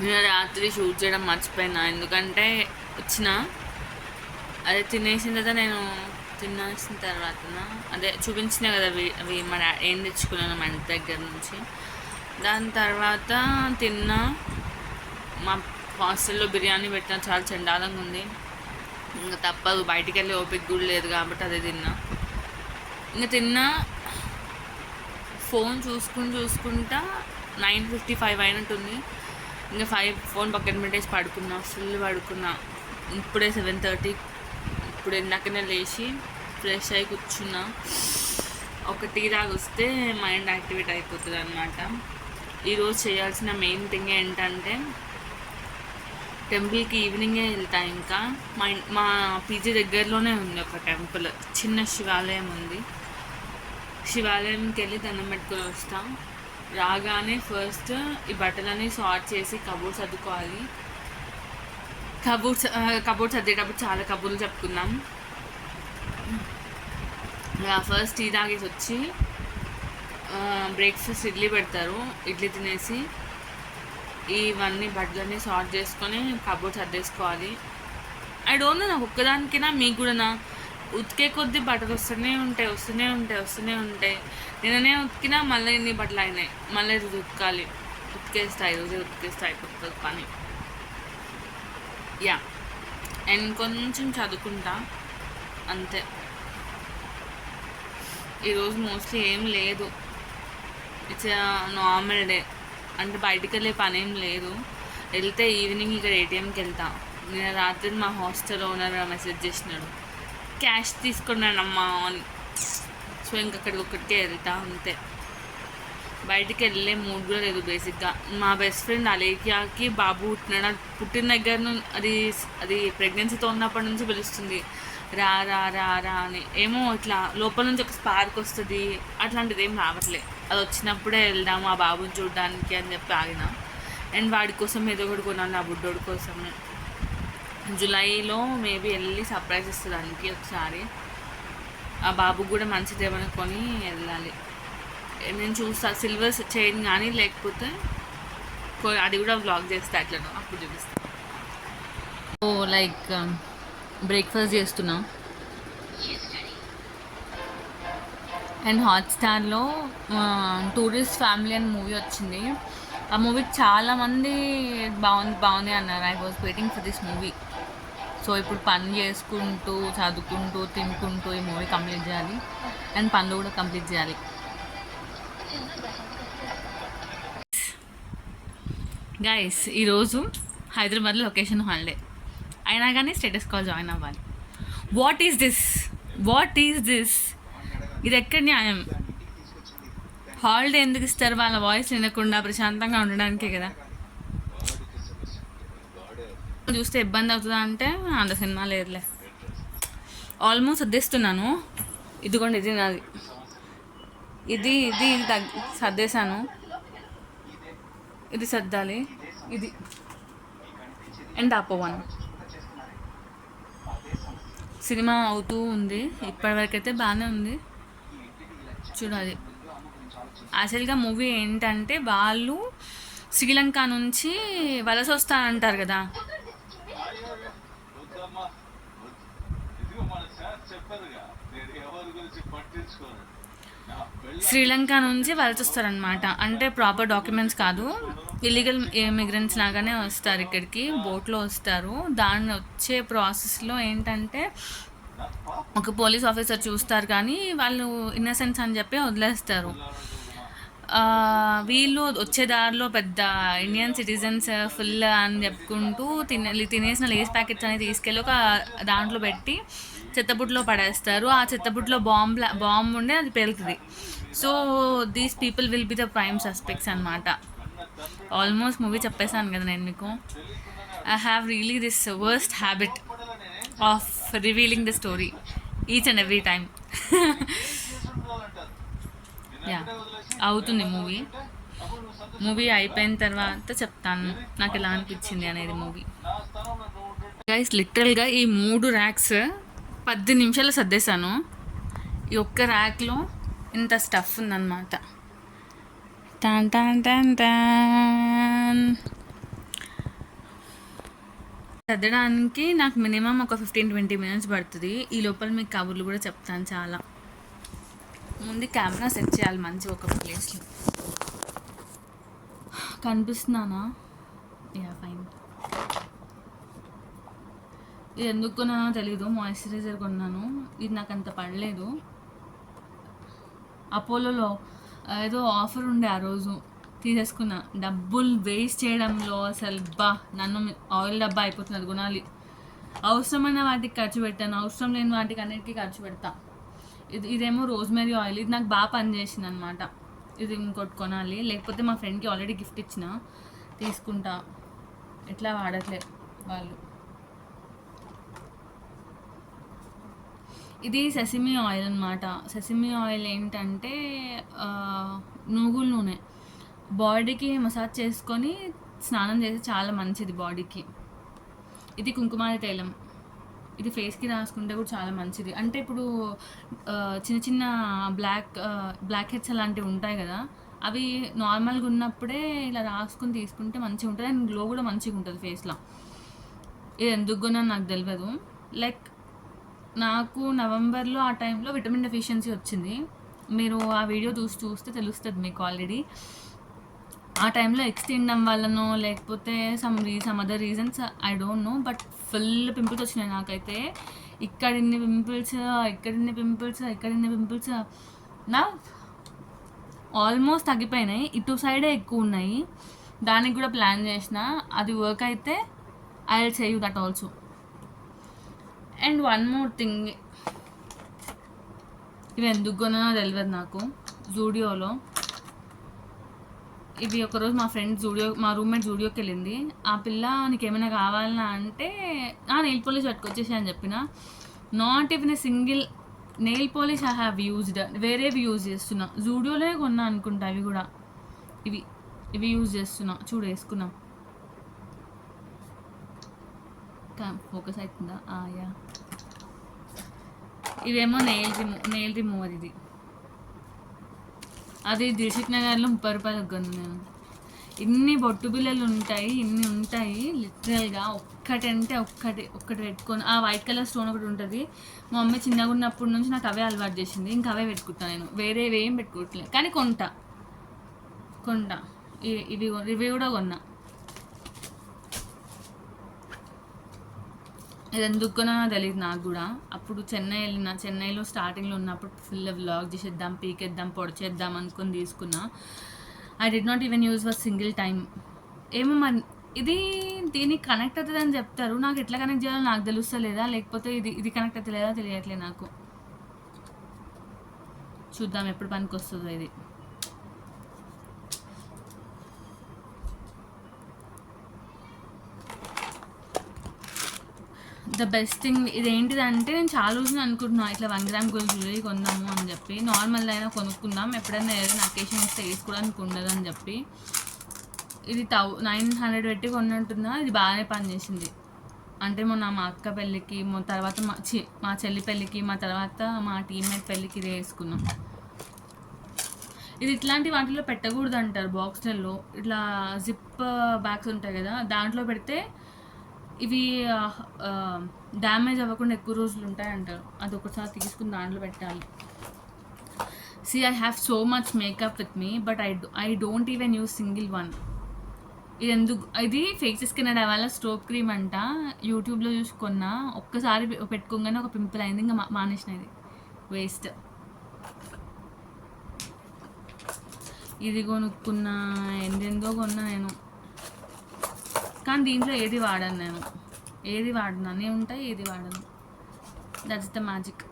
నేను రాత్రి షూట్ చేయడం మర్చిపోయినా, ఎందుకంటే వచ్చిన అదే తినేసిన తర్వాత నేను తినేసిన తర్వాత అదే చూపించిన కదా అవి మన ఏం తెచ్చుకున్నాను మా ఇంటి దగ్గర నుంచి. దాని తర్వాత తిన్నా. మా హాస్టల్లో బిర్యానీ పెట్టిన చాలా చండాలంగా ఉంది. ఇంకా తప్పదు, బయటికి వెళ్ళి ఓపిక కూడా లేదు కాబట్టి అదే తిన్నా. ఇంకా తిన్నా, ఫోన్ చూసుకుంటా 9:55 అయినట్టుంది. ఇంకా 5 ఫోన్ పక్కన పెట్టేసి పడుకున్నా, ఫుల్ పడుకున్నా. ఇప్పుడే 7:30. ఇప్పుడు ఇందాకనే లేచి ఫ్రెష్ అయి కూర్చున్నా. ఒక టీ వస్తే మైండ్ యాక్టివేట్ అయిపోతుంది అనమాట. ఈరోజు చేయాల్సిన మెయిన్ థింగ్ ఏంటంటే టెంపుల్కి ఈవినింగే వెళ్తా. ఇంకా మా పీజీ దగ్గరలోనే ఉంది ఒక టెంపుల్, చిన్న శివాలయం ఉంది. శివాలయంకి వెళ్ళి దండం పెట్టుకొని వస్తాం. రాగానే ఫస్ట్ ఈ బట్టలన్నీ సార్ట్ చేసి కబోర్డ్ సర్దుకోవాలి. కబోర్డ్ సర్దేటప్పుడు చాలా కబుర్లు చెప్పుకుందాం. ఫస్ట్ టీ తాగేసి వచ్చి బ్రేక్ఫాస్ట్ ఇడ్లీ పెడతారు. ఇడ్లీ తినేసి ఇవన్నీ బట్టలన్నీ సార్ట్ చేసుకొని కబోర్డ్ సర్దేసుకోవాలి. ఐ డోంట్ నో, నాకు ఒక్కదానికైనా మీకు కూడా ఉతికే కొద్దీ బట్టలు వస్తూనే ఉంటాయి. నిన్ననే ఉతికినా మళ్ళీ ఎన్ని బట్టలు అయినాయి, మళ్ళీ ఈరోజు ఉతకాలి. ఈరోజే ఉతికేస్తా, అయిపోతుంది పని. యా, అండ్ కొంచెం చదువుకుంటా అంతే. ఈరోజు మోస్ట్లీ ఏం లేదు, ఇట్స్ నార్మల్ డే. అంటే బయటికి వెళ్ళే పని ఏం లేదు. వెళ్తే ఈవినింగ్ ఇక్కడ ఏటీఎంకి వెళ్తా. నిన్న రాత్రి మా హాస్టల్ ఓనర్ మెసేజ్ చేసినాడు, క్యాష్ తీసుకున్నానమ్మా అని. సో ఇంకక్కడికి ఒక్కడికే వెళ్తా అంతే. బయటికి వెళ్ళే మూడ్ కూడా లేదు బేసిక్గా. మా బెస్ట్ ఫ్రెండ్ అలేఖ్యాకి బాబు పుట్టినాడు. పుట్టిన దగ్గర అది ప్రెగ్నెన్సీతో ఉన్నప్పటి నుంచి పిలుస్తుంది, రా రా రా రా అని. ఏమో ఇట్లా లోపల నుంచి ఒక స్పార్క్ వస్తుంది, అట్లాంటిది ఏం రావట్లే. అది వచ్చినప్పుడే వెళ్దాము ఆ బాబుని చూడడానికి అని చెప్పి ఆగిన. అండ్ వాడి కోసం ఏదో ఒకటి కొన్నాను, నా బుడ్డోడి కోసమే. జూలైలో మేబీ వెళ్ళి సర్ప్రైజ్ ఇస్తుంది దానికి ఒకసారి. ఆ బాబుకి కూడా మంచిది ఏమైనా కొని వెళ్ళాలి. నేను చూస్తా, సిల్వర్ చైన్ కానీ లేకపోతే అది కూడా వ్లాగ్ చేస్తా, అట్లా అప్పుడు చూపిస్తాను. ఓ లైక్ బ్రేక్ఫాస్ట్ చేస్తున్నా. అండ్ హాట్స్టార్లో టూరిస్ట్ ఫ్యామిలీ అని మూవీ వచ్చింది. ఆ మూవీకి చాలామంది బాగుంది అన్నారు. I was waiting for this movie. So ఇప్పుడు పని చేసుకుంటూ చదువుకుంటూ తినుకుంటూ ఈ మూవీ కంప్లీట్ చేయాలి. అండ్ పనులు కూడా కంప్లీట్ చేయాలి. గైస్, ఈరోజు హైదరాబాద్లో లొకేషన్ హాలిడే అయినా కానీ స్టేటస్ కాల్ జాయిన్ అవ్వాలి. What is this? ఇది ఎక్కడ న్యాయం? హాలిడే ఎందుకు ఇస్తారు? వాళ్ళ వాయిస్ వినకుండా ప్రశాంతంగా ఉండడానికే కదా. చూస్తే ఇబ్బంది అవుతుందా అంటే అంత సినిమా లేదులే. ఆల్మోస్ట్ సర్దేస్తున్నాను. ఇదిగోండి, ఇది నాది. ఇది సర్దేశాను. ఇది సర్దాలి. ఇది అండ్ ఆపోవన్ సినిమా అవుతూ ఉంది. ఇప్పటివరకైతే బాగానే ఉంది, చూడాలి. యాక్చువల్గా మూవీ ఏంటంటే వాళ్ళు శ్రీలంక నుంచి వలస వస్తానంటారు కదా. శ్రీలంక నుంచి వలస వస్తారనమాట. అంటే ప్రాపర్ డాక్యుమెంట్స్ కాదు, ఇల్లీగల్ ఇమిగ్రెంట్స్ లాగానే వస్తారు. ఇక్కడికి బోట్లో వస్తారు. దాన్ని వచ్చే ప్రాసెస్లో ఏంటంటే ఒక పోలీస్ ఆఫీసర్ చూస్తారు, కానీ వాళ్ళు ఇన్నసెన్స్ అని చెప్పి వదిలేస్తారు. వీళ్ళు వచ్చే దారిలో పెద్ద ఇండియన్ సిటిజన్స్ ఫుల్ అని చెప్పుకుంటూ తినేసిన లేస్ ప్యాకెట్స్ అనేది తీసుకెళ్ళి ఒక దాంట్లో పెట్టి చెత్తబుట్లో పడేస్తారు. ఆ చెత్తబుట్లో బాంబు ఉండే అది పేలుతుంది. So these people will be the prime suspects అనమాట. ఆల్మోస్ట్ మూవీ చెప్పేశాను కదా నేను మీకు. I have really this worst habit of revealing the story each and every time. Yeah, అవుతుంది మూవీ అయిపోయిన తర్వాత చెప్తాను నాకు ఎలా అనిపించింది అనేది మూవీ. గైస్, లిటరల్గా ఈ 3 ర్యాక్స్ 10 నిమిషాలు సర్దేశాను. ఈ ఒక్క ర్యాక్లో ఇంత స్టఫ్ ఉందన్నమాట. Tan tan tan tan. చదవడానికి నాకు మినిమం ఒక 15-20 minutes పడుతుంది. ఈ లోపల మీకు కబుర్లు కూడా చెప్తాను. చాలా ముందు కెమెరా సెట్ చేయాలి మంచి ఒక ప్లేస్లో. కనిపిస్తున్నానా? Yeah, fine. ఇది ఎందుకు కొన్నానో తెలీదు. మాయిశ్చరైజర్ కొన్నాను. ఇది నాకు అంత పడలేదు. అపోలోలో ఏదో ఆఫర్ ఉండే, ఆ రోజు తీసేసుకున్నా. డబ్బులు వేస్ట్ చేయడంలో అసలు నన్ను ఆయిల్ డబ్బా అయిపోతుంది. అది కొనాలి. అవసరమైన వాటికి ఖర్చు పెట్టాను, అవసరం లేని వాటికి అన్నిటికీ ఖర్చు పెడతా. ఇదేమో రోజ్మెరీ ఆయిల్. ఇది నాకు బాగా పనిచేసింది అనమాట. ఇది ఇంకోటి కొనాలి. లేకపోతే మా ఫ్రెండ్కి ఆల్రెడీ గిఫ్ట్ ఇచ్చిన, తీసుకుంటా. ఎట్లా వాడట్లే. వాళ్ళు. ఇది సెసమీ ఆయిల్ అనమాట. సెసమీ ఆయిల్ ఏంటంటే నువ్వుల నూనె. బాడీకి మసాజ్ చేసుకొని స్నానం చేస్తే చాలా మంచిది బాడీకి. ఇది కుంకుమాది తైలం. ఇది ఫేస్కి రాసుకుంటే కూడా చాలా మంచిది. అంటే ఇప్పుడు చిన్న చిన్న బ్లాక్ హెడ్స్ అలాంటివి ఉంటాయి కదా, అవి నార్మల్గా ఉన్నప్పుడే ఇలా రాసుకొని తీసుకుంటే మంచిగా ఉంటుంది. అండ్ గ్లో కూడా మంచిగా ఉంటుంది ఫేస్లో. ఇది ఎందుకు కొన్నా నాకు తెలియదు. లైక్ నాకు నవంబర్లో ఆ టైంలో విటమిన్ డెఫిషియన్సీ వచ్చింది. మీరు ఆ వీడియో చూస్తే తెలుస్తుంది మీకు ఆల్రెడీ. ఆ టైంలో ఎగ్స్ తినడం వల్లనో లేకపోతే some other reasons I don't no, but full pimples వచ్చినాయి నాకైతే. ఇక్కడ ఇన్ని పింపుల్స్, ఇక్కడ ఇన్ని పింపుల్స్. నా ఆల్మోస్ట్ తగ్గిపోయినాయి. ఇటు సైడే ఎక్కువ ఉన్నాయి. దానికి కూడా ప్లాన్ చేసిన, అది వర్క్ అయితే I will say you that also. And one more thing, ఇవి ఎందుకు కొన్నానో తెలియదు నాకు. జూడియోలో ఇవి ఒకరోజు మా రూమ్మేట్ జూడియోకి వెళ్ళింది. ఆ పిల్ల నీకేమైనా కావాలన్నా అంటే నెయిల్ పాలిష్ పట్టుకొచ్చేసి అని చెప్పిన. Not even a single nail polish I have used. వేరేవి యూజ్ చేస్తున్నా. జూడియోలోనే కొన్నా అనుకుంటా. అవి కూడా ఇవి యూజ్ చేస్తున్నా. చూడు వేసుకున్నాం. ఫోకస్ అవుతుందా? యా. ఇవేమో నెయిల్ రిమూవర్. ఇది అది దిల్షుక్ నగర్లో 30 రూపాయలకు కొన్నాను నేను. ఇన్ని బొట్టు బిళ్ళలు ఉంటాయి, ఇన్ని ఉంటాయి లిటరల్గా. ఒక్కటి పెట్టుకొని ఆ వైట్ కలర్ స్టోన్ ఒకటి ఉంటుంది. మా మమ్మీ చిన్నగా ఉన్నప్పటి నుంచి నాకు అవే అలవాటు చేసింది. ఇంకా అవే పెట్టుకుంటాను నేను. వేరేవి ఏం పెట్టుకోవట్లేదు. కానీ కొంటా. ఇవి కూడా కొన్నా. ఇది ఎందుకు కొన్నానో తెలియదు నాకు కూడా. అప్పుడు చెన్నైలో స్టార్టింగ్లో ఉన్నప్పుడు ఫుల్ వ్లాగ్ చేసేద్దాం, పీకేద్దాం, పొడిచేద్దాం అనుకుని తీసుకున్నా. I did not even use for single time. ఏమో మరి ఇది దీనికి కనెక్ట్ అవుతుంది అని చెప్తారు. నాకు ఎట్లా కనెక్ట్ చేయాలో నాకు తెలుస్తలేదా, లేకపోతే ఇది కనెక్ట్ అవుతలేదా తెలియట్లేదు నాకు. చూద్దాం ఎప్పుడు పనికి వస్తుందో ఇది. ద బెస్ట్ థింగ్ ఇదేంటిదంటే, నేను చాలా రోజులు అనుకుంటున్నా ఇట్లా 1 గ్రామ్ గోల్డ్ జ్యువెలరీ కొందాము అని చెప్పి. నార్మల్ అయినా కొనుక్కుందాం, ఎప్పుడైనా ఏదైనా అకేషన్ వస్తే వేసుకోవడానికి ఉండదు అని చెప్పి. ఇది 900 పెట్టి కొన్నట్టున్నా. ఇది బాగానే పనిచేసింది. అంటే మొన్న మా అక్క పెళ్ళికి, తర్వాత మా చెల్లి పెళ్ళికి, తర్వాత మా టీమ్మేట్ పెళ్ళికి ఇది వేసుకున్నాం. ఇది ఇట్లాంటి వాటిలో పెట్టకూడదు అంటారు బాక్స్లలో. ఇట్లా జిప్ బ్యాగ్స్ ఉంటాయి కదా, దాంట్లో పెడితే ఇవి డ్యామేజ్ అవ్వకుండా ఎక్కువ రోజులు ఉంటాయి అంటారు. అది ఒకసారి తీసుకుని దాంట్లో పెట్టాలి. See, I have so much makeup with me, but I don't even use single one. ఇది ఫేసెస్ కెనడా వాళ్ళ స్ట్రోక్ క్రీమ్ అంట. యూట్యూబ్లో చూసుకున్నా. ఒక్కసారి పెట్టుకోగానే ఒక పింపుల్ అయింది, ఇంకా మానేసిన. ఇది వేస్ట్. ఇది కొనుక్కున్నా, ఎందెందో కొన్నా నేను. కానీ దీంట్లో ఏది వాడను నేను. అన్నీ ఉంటాయి, ఏది వాడను. That's the magic.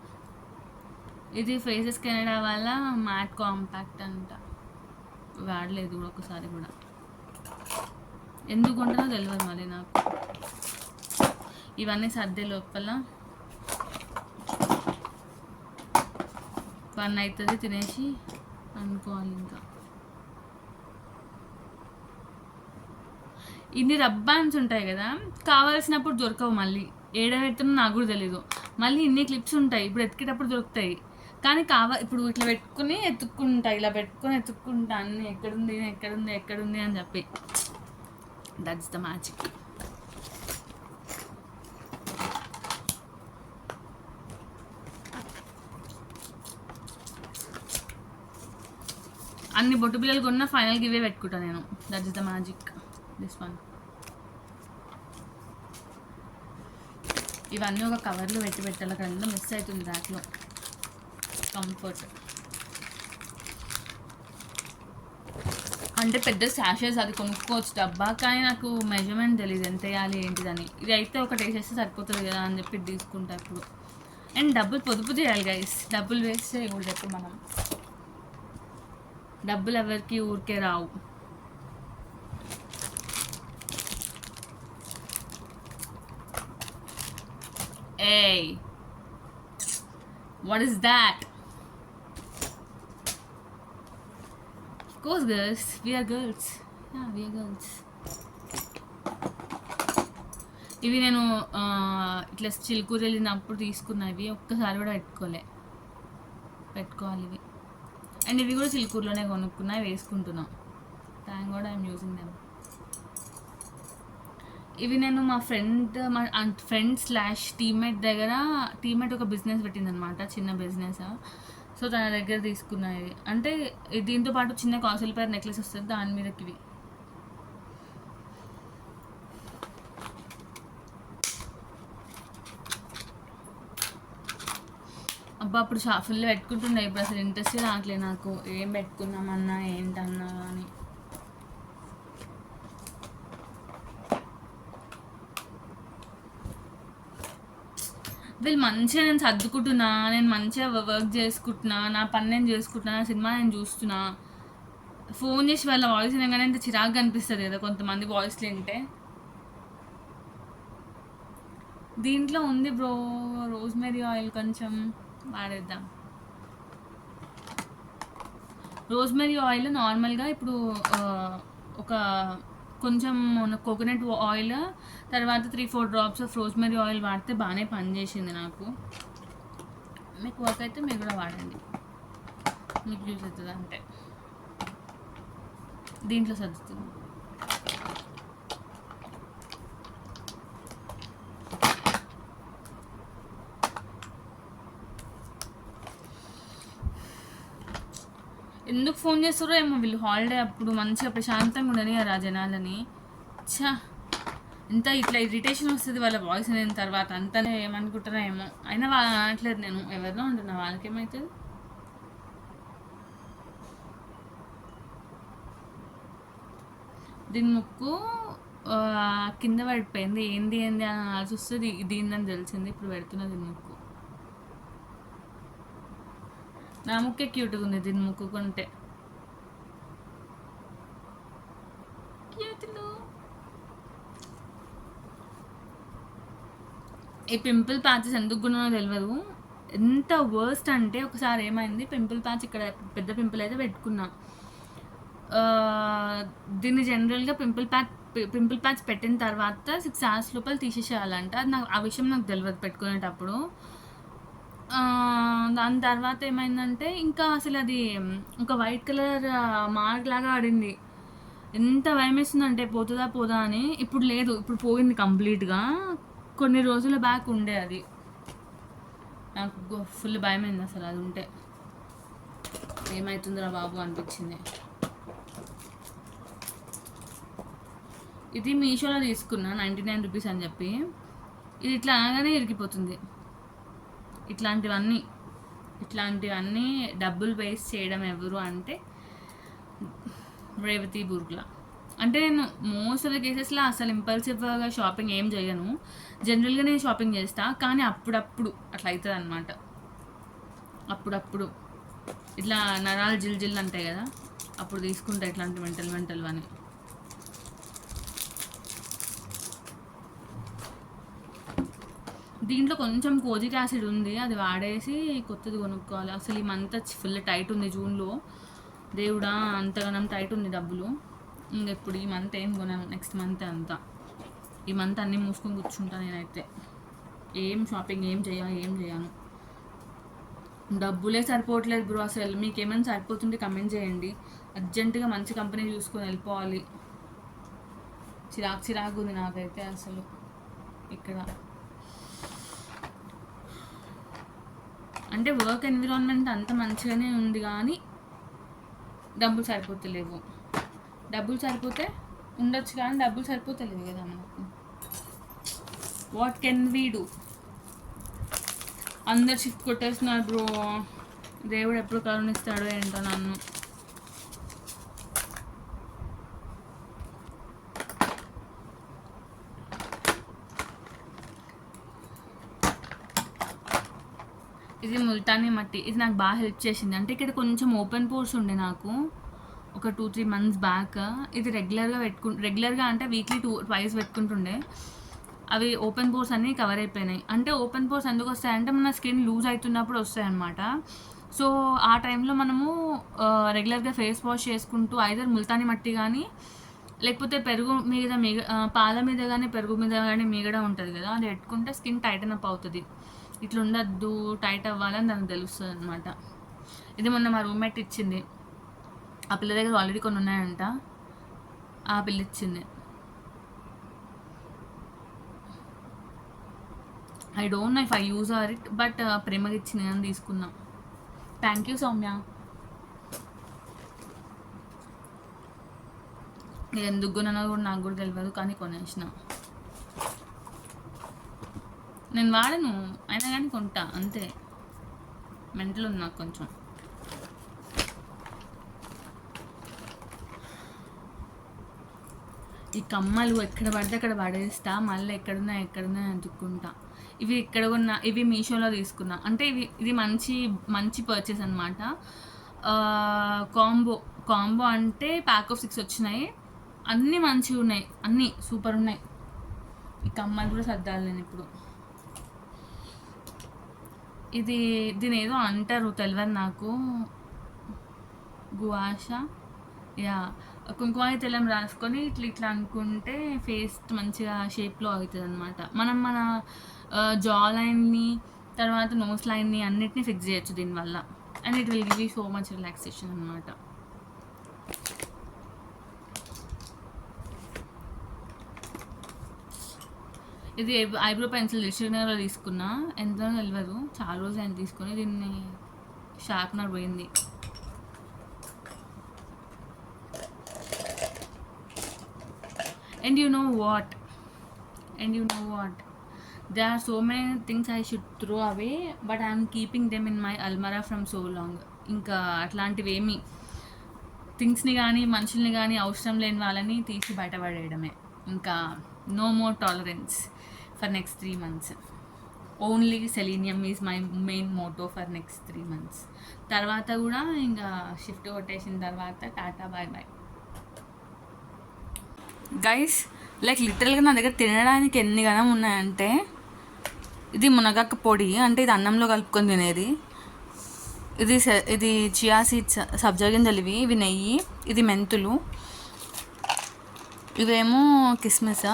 ఇది ఫేసెస్ కెనడా వల్ల మ్యాట్ కాంపాక్ట్ అంట. వాడలేదు కూడా ఒకసారి కూడా. ఎందుకు ఉంటుందో తెలియదు మరి నాకు. ఇవన్నీ సర్దే లోపల 1 అవుతుంది, తినేసి అనుకోవాలి. ఇంకా ఇన్ని రబ్బాన్స్ ఉంటాయి కదా, కావాల్సినప్పుడు దొరకవు. మళ్ళీ ఏడబెడుతున్నా నాకు కూడా తెలీదు. మళ్ళీ ఇన్ని క్లిప్స్ ఉంటాయి, ఇప్పుడు ఎత్తికేటప్పుడు దొరుకుతాయి. కానీ ఇప్పుడు ఇట్లా పెట్టుకుని ఎత్తుక్కుంటా, ఇలా పెట్టుకొని ఎత్తుక్కుంటా అన్నీ ఎక్కడుంది అని చెప్పి. That's the magic. అన్ని బొట్టు బిళ్ళలు కొన్నా ఫైనల్గా ఇవే పెట్టుకుంటా నేను. That's the magic. This one. ఇవన్నీ ఒక కవర్లో పెట్టాలి. అక్కడ మిస్ అవుతుంది దాంట్లో. కంఫర్ట్ అంటే పెద్ద శాషెస్ అది కొనుక్కోవచ్చు డబ్బా, కానీ నాకు మెజర్మెంట్ తెలియదు ఎంత వేయాలి ఏంటిదని. ఇది అయితే ఒకటి వేసేస్తే సరిపోతుంది కదా అని చెప్పి తీసుకుంటా ఇప్పుడు. అండ్ డబ్బులు పొదుపు చేయాలి గైస్. డబ్బులు వేస్ట్ చేయకూడదు ఎప్పుడు మనం. డబ్బులు ఎవరికి ఊరికే రావు. Hey, what is that? Of course, girls. We are girls. Yeah, we are girls. ఇవి నేను ఇట్లా చిలుకూరు వెళ్ళినప్పుడు తీసుకున్నవి ఒక్కసారి కూడా పెట్టుకోవాలి ఇవి. అండ్ ఇవి కూడా చిలుకూరులోనే కొనుక్కున్నా, వేసుకుంటున్నా. Thank God I'm using them. ఇవి నేను మా ఫ్రెండ్ స్లాష్ టీమ్మేట్ ఒక బిజినెస్ పెట్టిందనమాట, చిన్న బిజినెస్. సో తన దగ్గర తీసుకున్నా ఇవి. అంటే దీంతో పాటు చిన్న కాసుల పేరు నెక్లెస్ వస్తుంది, దాని మీదకి ఇవి. అబ్బా అప్పుడు ఫుల్ పెట్టుకుంటుండే, ఇప్పుడు అసలు ఇంట్రెస్ట్ రావట్లేదు నాకు ఏం పెట్టుకున్నామన్నా ఏంటన్నా అని. వీళ్ళు మంచిగా నేను సర్దుకుంటున్నా, నేను మంచిగా వర్క్ చేసుకుంటున్నా, నా పని నేను చేసుకుంటున్నా, నా సినిమా నేను చూస్తున్నా. ఫోన్ చేసి వాళ్ళ వాయిస్ వినగానే ఇంత చిరాకు అనిపిస్తుంది కదా కొంతమంది వాయిస్లు వింటే. దీంట్లో ఉంది బ్రో రోజ్మెరీ ఆయిల్, కొంచెం వాడేద్దాం. రోజ్మెరీ ఆయిల్ నార్మల్గా ఇప్పుడు ఒక కొంచెం కోకోనట్ ఆయిల్ తర్వాత 3-4 డ్రాప్స్ ఆఫ్ రోజ్మెరీ ఆయిల్ వాడితే బాగానే పనిచేసింది నాకు. మీకు వర్క్ అయితే మీరు కూడా వాడండి, మీకు యూజ్ అవుతుంది. అంటే దీంట్లో సర్దుతుంది. ఎందుకు ఫోన్ చేస్తారో ఏమో వీళ్ళు, హాలిడే అప్పుడు మంచిగా ప్రశాంతంగా ఉండని ఆ జనాలని. ఛా, ఇంత ఇట్లా ఇరిటేషన్ వస్తుంది వాళ్ళ వాయిస్ అయిన తర్వాత. అంతనే ఏమనుకుంటారో ఏమో, అయినా వాళ్ళు అనట్లేదు, నేను ఎవరినో ఉంటున్నా, వాళ్ళకేమవుతుంది. దీని ముక్కు కింద పడిపోయింది, ఏంది అని చూస్తే దీనిదని తెలిసింది, ఇప్పుడు పెడుతున్నా దీని ముక్కు. నా ముక్కే క్యూట్గా ఉంది దీని ముక్కు కొంటే. ఈ పింపుల్ ప్యాచెస్ ఎందుకు కొన్నానో తెలియదు, ఎంత వర్స్ట్ అంటే ఒకసారి ఏమైంది, పింపుల్ ప్యాచ్ ఇక్కడ పెద్ద పింపుల్ అయితే పెట్టుకున్నా. దీన్ని జనరల్గా పింపుల్ ప్యాచ్ పెట్టిన తర్వాత 6 hours లోపల తీసేసేయాలంట. అది నాకు ఆ విషయం నాకు తెలియదు పెట్టుకునేటప్పుడు. దాని తర్వాత ఏమైందంటే ఇంకా అసలు అది ఒక వైట్ కలర్ మార్క్ లాగా ఆడింది. ఎంత భయం వేస్తుందంటే పోతుందా పోదా అని. ఇప్పుడు లేదు, ఇప్పుడు పోయింది కంప్లీట్గా. కొన్ని రోజుల బ్యాక్ ఉండే అది, నాకు ఫుల్ భయమైంది అసలు అది ఉంటే. ఏమవుతుందిరా బాబు అనిపించింది. ఇది మీషోలో తీసుకున్నా 99 రూపీస్ అని చెప్పి. ఇది ఇట్లా అనగానే ఇరిగిపోతుంది. ఇట్లాంటివన్నీ డబ్బులు వేస్ట్ చేయడం ఎవరు అంటే రేవతి బుర్గుల. అంటే నేను మోస్ట్ ఆఫ్ ద కేసెస్లో అసలు ఇంపల్సివ్గా షాపింగ్ ఏం చేయను. జనరల్గా నేను షాపింగ్ చేస్తాను, కానీ అప్పుడప్పుడు అట్లా అవుతుంది అనమాట. అప్పుడప్పుడు ఇట్లా నరాలు జిల్ అంటాయి కదా, అప్పుడు తీసుకుంటా ఇట్లాంటి మెంటల్ అని. దీంట్లో కొంచెం కోజిక్ యాసిడ్ ఉంది, అది వాడేసి కొత్తది కొనుక్కోవాలి. అసలు ఈ మంత్ ఫుల్ టైట్ ఉంది జూన్లో. దేవుడా అంతగానం టైట్ ఉంది డబ్బులు. ఇంకా ఇప్పుడు ఈ మంత్ ఏం కొనాను, నెక్స్ట్ మంత్ అంతా. ఈ మంత్ అన్నీ మూసుకొని కూర్చుంటాను నేనైతే. ఏం షాపింగ్ ఏం చేయను. డబ్బులే సరిపోవట్లేదు బ్రో అసలు. మీకు ఏమైనా సరిపోతుంటే కమెంట్ చేయండి. అర్జెంటుగా మంచి కంపెనీ చూసుకొని వెళ్ళిపోవాలి. చిరాకు ఉంది నాకైతే అసలు. ఇక్కడ అంటే వర్క్ ఎన్విరాన్మెంట్ అంత మంచిగానే ఉంది, కానీ డబ్బులు సరిపోతలేవు. డబ్బులు సరిపోతే ఉండొచ్చు, కానీ డబ్బులు సరిపోతలేవు కదా మనకు. What can we do? అందరు షిఫ్ట్ కొట్టేస్తున్నారు బ్రో. దేవుడు ఎప్పుడు కరుణిస్తాడో ఏంటో నన్ను. ఇది ముల్తానీ మట్టి. ఇది నాకు బాగా హెల్ప్ చేసింది. అంటే ఇక్కడ కొంచెం ఓపెన్ పోర్స్ ఉండే నాకు ఒక 2-3 months బ్యాక్. ఇది రెగ్యులర్గా అంటే వీక్లీ 2 twice పెట్టుకుంటుండే. అవి ఓపెన్ పోర్స్ అన్నీ కవర్ అయిపోయినాయి. అంటే ఓపెన్ పోర్స్ ఎందుకు వస్తాయంటే మన స్కిన్ లూజ్ అవుతున్నప్పుడు వస్తాయన్నమాట. సో ఆ టైంలో మనము రెగ్యులర్గా ఫేస్ వాష్ చేసుకుంటూ ఐదర్ ముల్తాని మట్టి కానీ లేకపోతే పెరుగు మీద పాల మీద కానీ పెరుగు మీద కానీ మీగడ ఉంటుంది కదా, అది పెట్టుకుంటే స్కిన్ టైటన్ అప్ అవుతుంది. ఇట్లా ఉండద్దు, టైట్ అవ్వాలని దానికి తెలుస్తుంది అనమాట. ఇది మొన్న మా రూమ్మేట్ ఇచ్చింది. ఆ పిల్ల దగ్గర ఆల్రెడీ కొన్ని ఉన్నాయంట, ఆ పిల్ల ఇచ్చింది. I don't know if I use or it, but ప్రేమగా ఇచ్చింది కానీ తీసుకున్నాం. Thank you Soumya. నేను ఎందుకు కొన్నానో కూడా నాకు కూడా తెలియదు, కానీ కొనేసిన. నేను వాడను అయినా కానీ కొంటా అంతే. మెంటల్ ఉంది నాకు కొంచెం. ఈ కమ్మలు ఎక్కడ పడితే అక్కడ పడేస్తా, మళ్ళీ ఎక్కడున్నా ఎత్తుక్కుంటా. ఇవి ఎక్కడ కొన్నా, ఇవి మీషోలో తీసుకున్నా. అంటే ఇది మంచి పర్చేస్ అనమాట. కాంబో అంటే ప్యాక్ ఆఫ్ 6 వచ్చినాయి. అన్నీ మంచిగా ఉన్నాయి, అన్నీ సూపర్ ఉన్నాయి. ఈ కమ్మలు కూడా సర్దాలి నేను ఇప్పుడు. దీని ఏదో అంటారు తెలియదు నాకు, గువాషా యా. కుంకుమ తెల్లం రాసుకొని ఇట్లా అనుకుంటే ఫేస్ మంచిగా షేప్లో అవుతుంది అనమాట. మనం మన జా లైన్ని తర్వాత నోస్ లైన్ని అన్నిటినీ ఫిక్స్ చేయొచ్చు దీనివల్ల. And it will give you so much relaxation అనమాట. ఇది ఐబ్రో పెన్సిల్ డిస్ట్రిక్నర్లో తీసుకున్నా. ఎంతో తెలియదు, చాలా రోజులు ఆయన తీసుకొని. దీన్ని షార్ప్నర్ పోయింది. And you know what? There are so many things I should throw away, but I am keeping them in my almirah from so long. ఇంకా అట్లాంటివి ఏమి థింగ్స్ని కానీ మనుషుల్ని కానీ అవసరం లేని వాళ్ళని తీసి బయటపడేయడమే. ఇంకా no more tolerance for next 3 months. Only selenium is my main motto for next 3 months. తర్వాత కూడా ఇంకా షిఫ్ట్ కొట్టేసిన తర్వాత tata bye bye. Guys like లిటరల్గా నా దగ్గర తినడానికి ఎన్ని గణం ఉన్నాయంటే, ఇది మునగాకు పొడి, అంటే ఇది అన్నంలో కలుపుకొని తినేది. ఇది చియా సీడ్స్, సబ్జా గింజలు, ఇవి నెయ్యి, ఇది మెంతులు, ఇవేమో కిస్మిస్,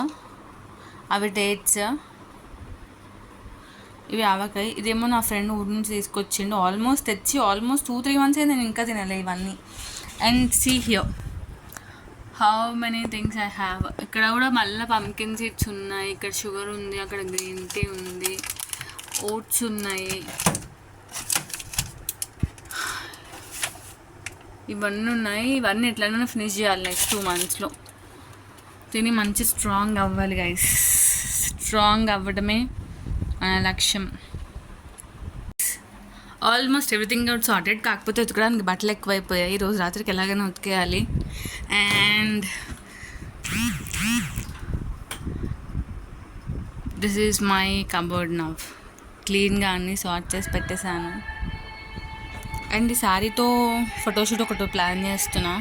అవి డేట్స్, ఇవి ఆవకాయ. ఇదేమో నా ఫ్రెండ్ ఊరి నుంచి తీసుకొచ్చిండు. ఆల్మోస్ట్ 2-3 months నేను ఇంకా తినలే ఇవన్నీ. And see here how many things I have. ఇక్కడ కూడా మళ్ళీ పంకిన్ సీడ్స్ ఉన్నాయి, ఇక్కడ షుగర్ ఉంది, అక్కడ గ్రీన్ టీ ఉంది, ఓట్స్ ఉన్నాయి, ఇవన్నీ ఉన్నాయి. ఇవన్నీ ఎట్లయినా ఫినిష్ చేయాలి నెక్స్ట్ 2 monthsలో. తిని మంచి స్ట్రాంగ్ అవ్వాలి గైస్. స్ట్రాంగ్ అవ్వడమే మన లక్ష్యం. Almost everything out sorted. కాకపోతే ఉతకడానికి బట్టలు ఎక్కువైపోయాయి. ఈరోజు రాత్రికి ఎలాగైనా ఉతికేయాలి. And this is my cupboard now. క్లీన్గా అన్నీ సార్ట్ చేసి పెట్టేశాను. అండ్ ఈ శారీతో ఫోటోషూట్ ఒకటి ప్లాన్ చేస్తున్నా.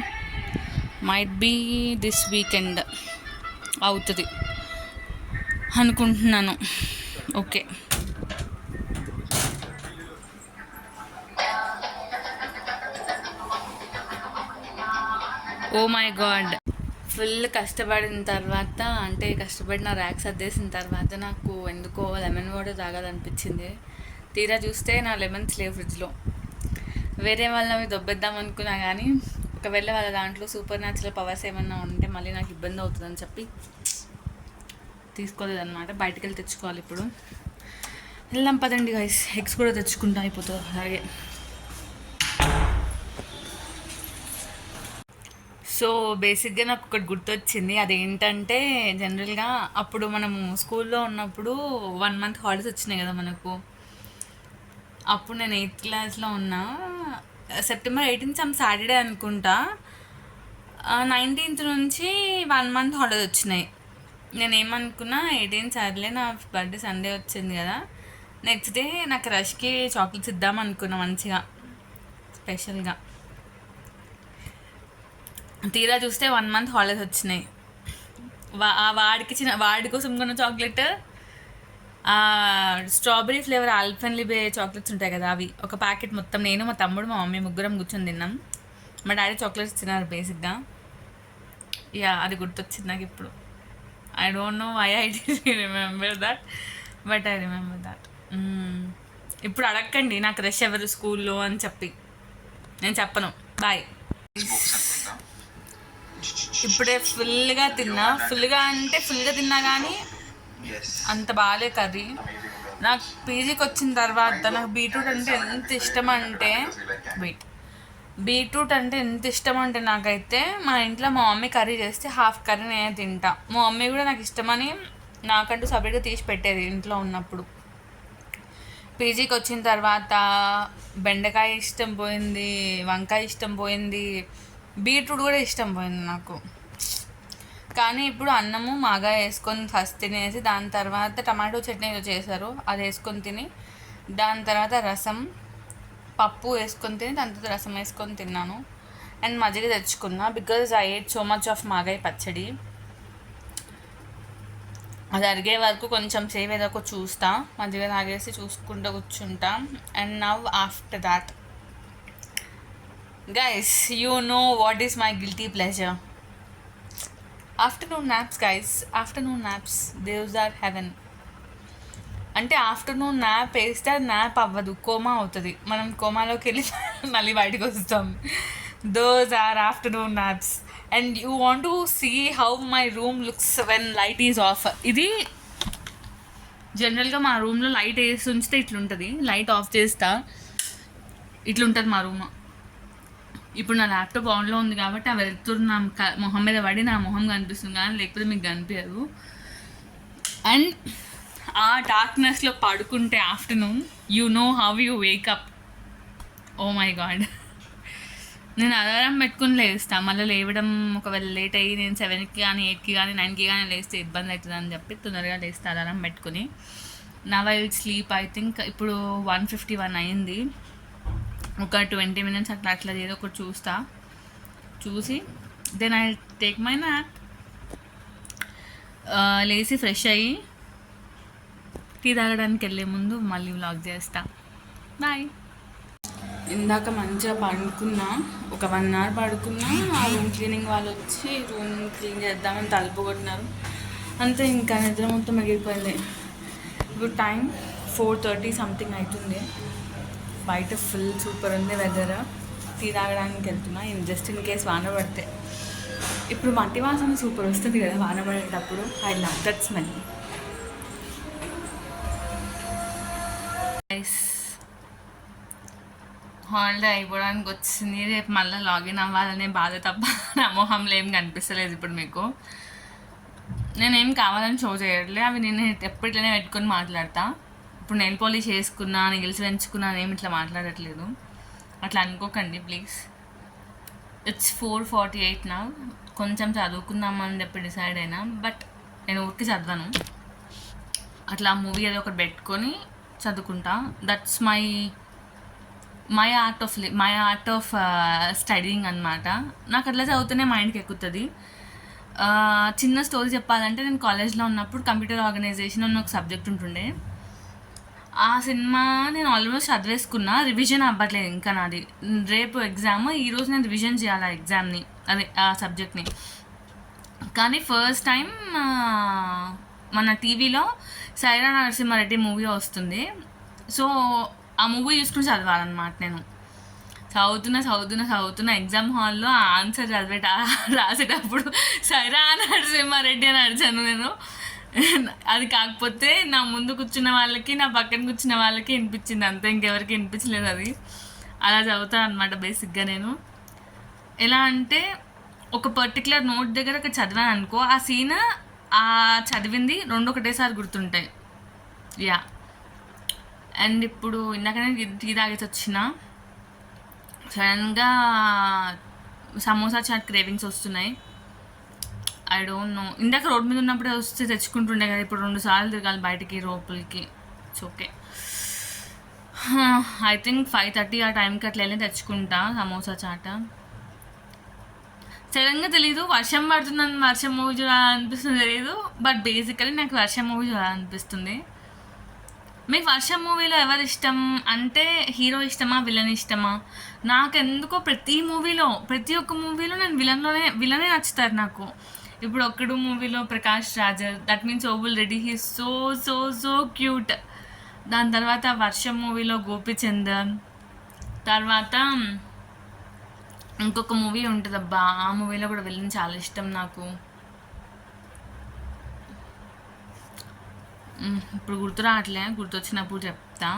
మైట్ బీ దిస్ వీకెండ్ అవుతుంది అనుకుంటున్నాను. Okay, oh my God. Full కష్టపడిన తర్వాత, అంటే కష్టపడిన ర్యాక్స్ అద్దేసిన తర్వాత నాకు ఎందుకో లెమన్ వాటర్ తాగాలనిపించింది. తీరా చూస్తే నా లెమన్స్ లేవు ఫ్రిడ్జ్లో. వేరే వాళ్ళవి దొబ్బేద్దాం అనుకున్నా, కానీ ఒకవేళ వాళ్ళ దాంట్లో సూపర్ న్యాచురల్ పవర్స్ ఏమన్నా ఉంటే మళ్ళీ నాకు ఇబ్బంది అవుతుందని చెప్పి తీసుకోలేదన్నమాట. బయటికి వెళ్ళి తెచ్చుకోవాలి ఇప్పుడు. వెళ్దాం పదండి గైస్. ఎగ్స్ కూడా తెచ్చుకుంటా అయిపోతుంది అలాగే. సో బేసిక్గా నాకు ఒకటి గుర్తొచ్చింది. అదేంటంటే, జనరల్గా అప్పుడు మనము స్కూల్లో ఉన్నప్పుడు 1 month హాలిడేస్ వచ్చినాయి కదా మనకు. అప్పుడు నేను 8th క్లాస్లో ఉన్నా. September 18th సమ్ సాటర్డే అనుకుంటా. 19th నుంచి 1 month హాలిడేస్ వచ్చినాయి. నేనేమనుకున్నా, 18th సర్లే నా బర్త్డే సండే వచ్చింది కదా, నెక్స్ట్ డే నాకు రష్కి చాక్లెట్స్ ఇద్దాం అనుకున్నా మంచిగా స్పెషల్గా. తీరా చూస్తే 1 month హాలిడేస్ వచ్చినాయి. వాడి కోసం కొన్న చాక్లెట్, స్ట్రాబెరీ ఫ్లేవర్ ఆల్ఫెన్లిబే చాక్లెట్స్ ఉంటాయి కదా, అవి ఒక ప్యాకెట్ మొత్తం నేను, మా తమ్ముడు, మా మమ్మీ ముగ్గురం కూర్చొని తిన్నాం. మా డాడీ చాక్లెట్స్ తిన్నారు బేసిక్గా. అది గుర్తొచ్చింది నాకు ఇప్పుడు. I don't know why I remember that, but I remember that. ఇప్పుడు అడగండి నాకు రష్ ఎవరు స్కూల్లో అని చెప్పి, నేను చెప్పను. బాయ్. ఇప్పుడే ఫుల్గా తిన్నా కానీ అంత బాగాలే కర్రీ. నాకు పీజీకి వచ్చిన తర్వాత నాకు బీట్రూట్ అంటే ఎంత ఇష్టం అంటే నాకైతే మా ఇంట్లో మా మమ్మీ కర్రీ చేస్తే హాఫ్ కర్రీ నేనే తింటా. మా మమ్మీ కూడా నాకు ఇష్టమని నాకంటూ సపరేట్గా తీసి పెట్టేది ఇంట్లో ఉన్నప్పుడు. పీజీకి వచ్చిన తర్వాత బెండకాయ ఇష్టం పోయింది, వంకాయ ఇష్టం పోయింది, బీట్రూట్ కూడా ఇష్టం పోయింది నాకు. కానీ ఇప్పుడు అన్నము మాగా వేసుకొని ఫస్ట్ తినేసి దాని తర్వాత టమాటో చట్నీ ఏదో చేశారు అది వేసుకొని తిని, దాని తర్వాత రసం పప్పు వేసుకొని తిని, దాని తర్వాత రసం వేసుకొని తిన్నాను. అండ్ మజ్జిగ తెచ్చుకున్నా because I ate so much of మాగాయ పచ్చడి. అది అరిగే వరకు కొంచెం సేవ్ ఏదో ఒక చూస్తా, మజ్జిగ తాగేసి చూసుకుంటూ కూర్చుంటా. And now after that guys, you know what is my guilty pleasure? Afternoon naps guys. Afternoon naps, days are heaven. అంటే ఆఫ్టర్నూన్ నాప్ వేస్తే అది నాప్ అవ్వదు, కోమా అవుతుంది. మనం కోమాలోకి వెళ్ళి మళ్ళీ బయటకు వస్తాం. Those are afternoon naps. And you want to see how my room looks when light is off. ఇది జనరల్గా మా రూమ్లో లైట్ వేసి ఉంచితే ఇట్లుంటుంది, లైట్ ఆఫ్ చేస్తా ఇట్లుంటుంది మా రూమ్. ఇప్పుడు నా ల్యాప్టాప్ ఆన్లో ఉంది కాబట్టి ఆ వెళ్తురు నా మొహం మీద పడి నా మొహం కనిపిస్తుంది, కానీ లేకపోతే మీకు కనిపించదు. అండ్ ఆ డార్క్నెస్లో పడుకుంటే afternoon you know how you wake up. Oh my God. నేను అలారం పెట్టుకుని లేస్తాను, మళ్ళీ లేవడం ఒకవేళ లేట్ అయ్యి నేను 7కి కానీ 8కి కానీ 9కి కానీ లేస్తే ఇబ్బంది అవుతుంది అని చెప్పి తొందరగా లేస్తే అలారం పెట్టుకుని. Now I will sleep. I think ఇప్పుడు 1:51 అయింది. ఒక 20 minutes అట్లా ఏదో ఒకటి చూసి then I take my nap. లేచి ఫ్రెష్ అయ్యి టీ తాగడానికి వెళ్ళే ముందు మళ్ళీ వ్లాగ్ చేస్తా. బాయ్. ఇందాక మంచిగా పడుకున్నా, ఒక 1 hour పడుకున్నా. ఆ రూమ్ క్లీనింగ్ వాళ్ళు వచ్చి రూమ్ క్లీన్ చేద్దామని తలుపు కొట్టినారు, అంతే. ఇంకా నిద్ర మొత్తం ఎగిరిపోయింది. ఇప్పుడు టైం 4:30 సంథింగ్ అవుతుంది. బయట ఫుల్ సూపర్ ఉంది వెదర్. టీ తాగడానికి వెళ్తున్నా జస్ట్ ఇన్ కేస్ వాన పడితే. ఇప్పుడు మట్టి వాసన సూపర్ వస్తుంది కదా వాన పడేటప్పుడు. I love that smell. Holiday అయిపోవడానికి వచ్చింది, రేపు మళ్ళీ లాగిన్ అవ్వాలనే బాధ తప్ప నా మొహంలో ఏం కనిపిస్తలేదు ఇప్పుడు మీకు. నేనేం కావాలని షో చేయట్లే, అవి నేను ఎప్పటికైనా పెట్టుకొని మాట్లాడతా. ఇప్పుడు నెయిల్ పాలిష్ వేసుకున్నా, నెయిల్స్ పెంచుకున్నా, ఏమి ఇట్లా మాట్లాడట్లేదు, అట్లా అనుకోకండి ప్లీజ్. ఇట్స్ 4:48 నా. కొంచెం చదువుకుందామని చెప్పి డిసైడ్ అయినా, బట్ నేను ఊరికి చదవను. అట్లా మూవీ ఏదో ఒకటి పెట్టుకొని చదువుకుంటా. That's my art of studying అనమాట. నాకు అట్లా చదివితేనే మైండ్కి ఎక్కుతుంది. చిన్న స్టోరీ చెప్పాలంటే, నేను కాలేజ్లో ఉన్నప్పుడు కంప్యూటర్ ఆర్గనైజేషన్ అన్న ఒక సబ్జెక్ట్ ఉంటుండే. ఆ సినిమా నేను ఆల్మోస్ట్ చదివేసుకున్నా, రివిజన్ అవ్వట్లేదు ఇంకా నాది. రేపు ఎగ్జామ్, ఈరోజు నేను రివిజన్ చేయాలి ఆ ఎగ్జామ్ని, అదే ఆ సబ్జెక్ట్ని. కానీ ఫస్ట్ టైం మన టీవీలో సైరా నరసింహారెడ్డి మూవీ వస్తుంది. సో ఆ మూవీ చూసుకుని చదవాలన్నమాట. నేను చదువుతున్నా ఎగ్జామ్ హాల్లో ఆ ఆన్సర్ రాసేటప్పుడు సైరా నరసింహారెడ్డి అని అడిచాను నేను. అది కాకపోతే నా ముందు కూర్చున్న వాళ్ళకి, నా పక్కన కూర్చున్న వాళ్ళకి వినిపించింది అంతే, ఇంకెవరికి వినిపించలేదు. అది అలా చదువుతాను అనమాట బేసిక్గా నేను. ఎలా అంటే, ఒక పర్టికులర్ నోట్ దగ్గర ఒక చదివాను అనుకో, ఆ సీన్ ఆ చదివింది 2 ఒకటేసారి గుర్తుంటాయి. యా. అండ్ ఇప్పుడు ఇందాకనే టీ తాగేసి వచ్చిన, సడన్గా సమోసా చాట్ క్రేవింగ్స్ వస్తున్నాయి. ఐ డోంట్ నో, ఇందాక రోడ్ మీద ఉన్నప్పుడే వస్తే తెచ్చుకుంటుండే కదా, ఇప్పుడు 2 సార్లు తిరగాలి బయటికి లోపలికి. It's okay. ఐ థింక్ 5:30 ఆ టైంకి అట్లా వెళ్ళి తెచ్చుకుంటా సమోసా చాట. సడన్గా తెలీదు వర్షం పడుతుందని వర్షం మూవీ చూడాలనిపిస్తుంది తెలియదు. బట్ బేసికలీ నాకు వర్షం మూవీ చూడాలనిపిస్తుంది. మీకు వర్షం మూవీలో ఎవరు ఇష్టం అంటే హీరో ఇష్టమా విలన్ ఇష్టమా? నాకు ఎందుకో ప్రతి ఒక్క మూవీలో నేను విలనే నచ్చుతారు నాకు. ఇప్పుడు ఒక్కడు మూవీలో Prakash Raj, that means Obul Reddy, he so so so cute. దాని తర్వాత వర్షం మూవీలో గోపిచంద్, తర్వాత ఇంకొక మూవీ ఉంటుందబ్బా, ఆ మూవీలో కూడా విలన్ చాలా ఇష్టం నాకు. ఇప్పుడు గుర్తు రావట్లే, గుర్తొచ్చినప్పుడు చెప్తా.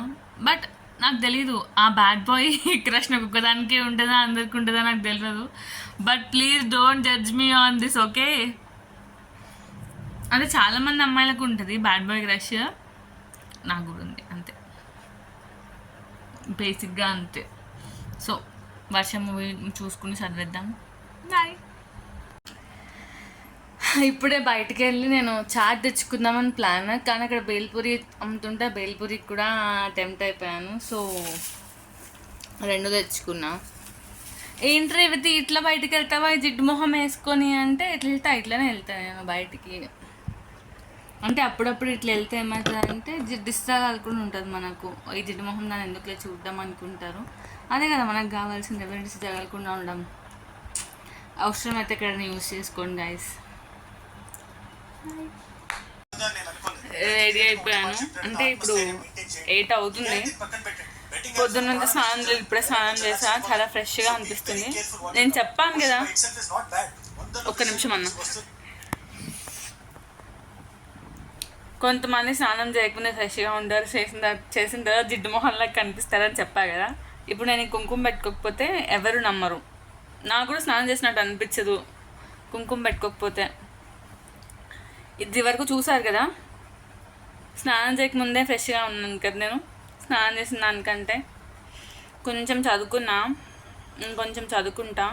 బట్ నాకు తెలీదు ఆ బ్యాడ్ బాయ్ క్రష్ నాకు ఒక్కదానికే ఉంటుందా అందరికి ఉంటుందా నాకు తెలియదు. But please don't judge me on this, okay? అంటే చాలామంది అమ్మాయిలకు ఉంటుంది బ్యాడ్ బాయ్ క్రష్, నాకు కూడా ఉంది అంతే, బేసిక్గా అంతే. సో వర్షం మూవీ చూసుకుని చదివేద్దాం. బాయ్. ఇప్పుడే బయటికి వెళ్ళి నేను చాట్ తెచ్చుకుందామని ప్లాన్, కానీ అక్కడ బేల్పూరి అమ్ముతుంటే బేల్పూరికి కూడా అటెంప్ట్ అయిపోయాను. సో 2 తెచ్చుకున్నా. ఏంట్రీ విత్ ఇట్లా బయటికి వెళ్తావా జిడ్డు మొహం వేసుకొని అంటే ఇట్లనే వెళ్తాను నేను బయటికి. అంటే అప్పుడప్పుడు ఇట్లా వెళ్తే ఏమవుతుందంటే దిష్టి తగలకుండా ఉంటుంది మనకు. ఈ జిడ్డు మొహం దాన్ని ఎందుకులే చూద్దాం అనుకుంటారు. అదే కదా మనకు కావాల్సింది, ఎవరి దిష్టి తగలకుండా ఉండడం. అవసరమైతే ఎక్కడైనా యూజ్ చేసుకోండి గైస్. రెడీ అయిపోయాను, అంటే ఇప్పుడు 8 అవుతుంది. పొద్దున్నంత స్నానం లేదు, ఇప్పుడే స్నానం చేసా, చాలా ఫ్రెష్గా అనిపిస్తుంది. నేను చెప్పాను కదా, ఒక్క నిమిషం అన్న. కొంతమంది స్నానం చేయకుండా ఫ్రెష్గా ఉంటారు, చేసిన తర్వాత జిడ్డు మొహంలాగా కనిపిస్తారని చెప్పా కదా. ఇప్పుడు నేను కుంకుమ పెట్టుకోకపోతే ఎవరు నమ్మరు. నాకు కూడా స్నానం చేసినట్టు అనిపించదు కుంకుమ పెట్టుకోకపోతే. ఇది వరకు చూసారు కదా, స్నానం చేయకముందే ఫ్రెష్గా ఉన్నాను కదా నేను. స్నానం చేసిన దానికంటే కొంచెం చదువుకున్నా, ఇంకొంచెం చదువుకుంటా.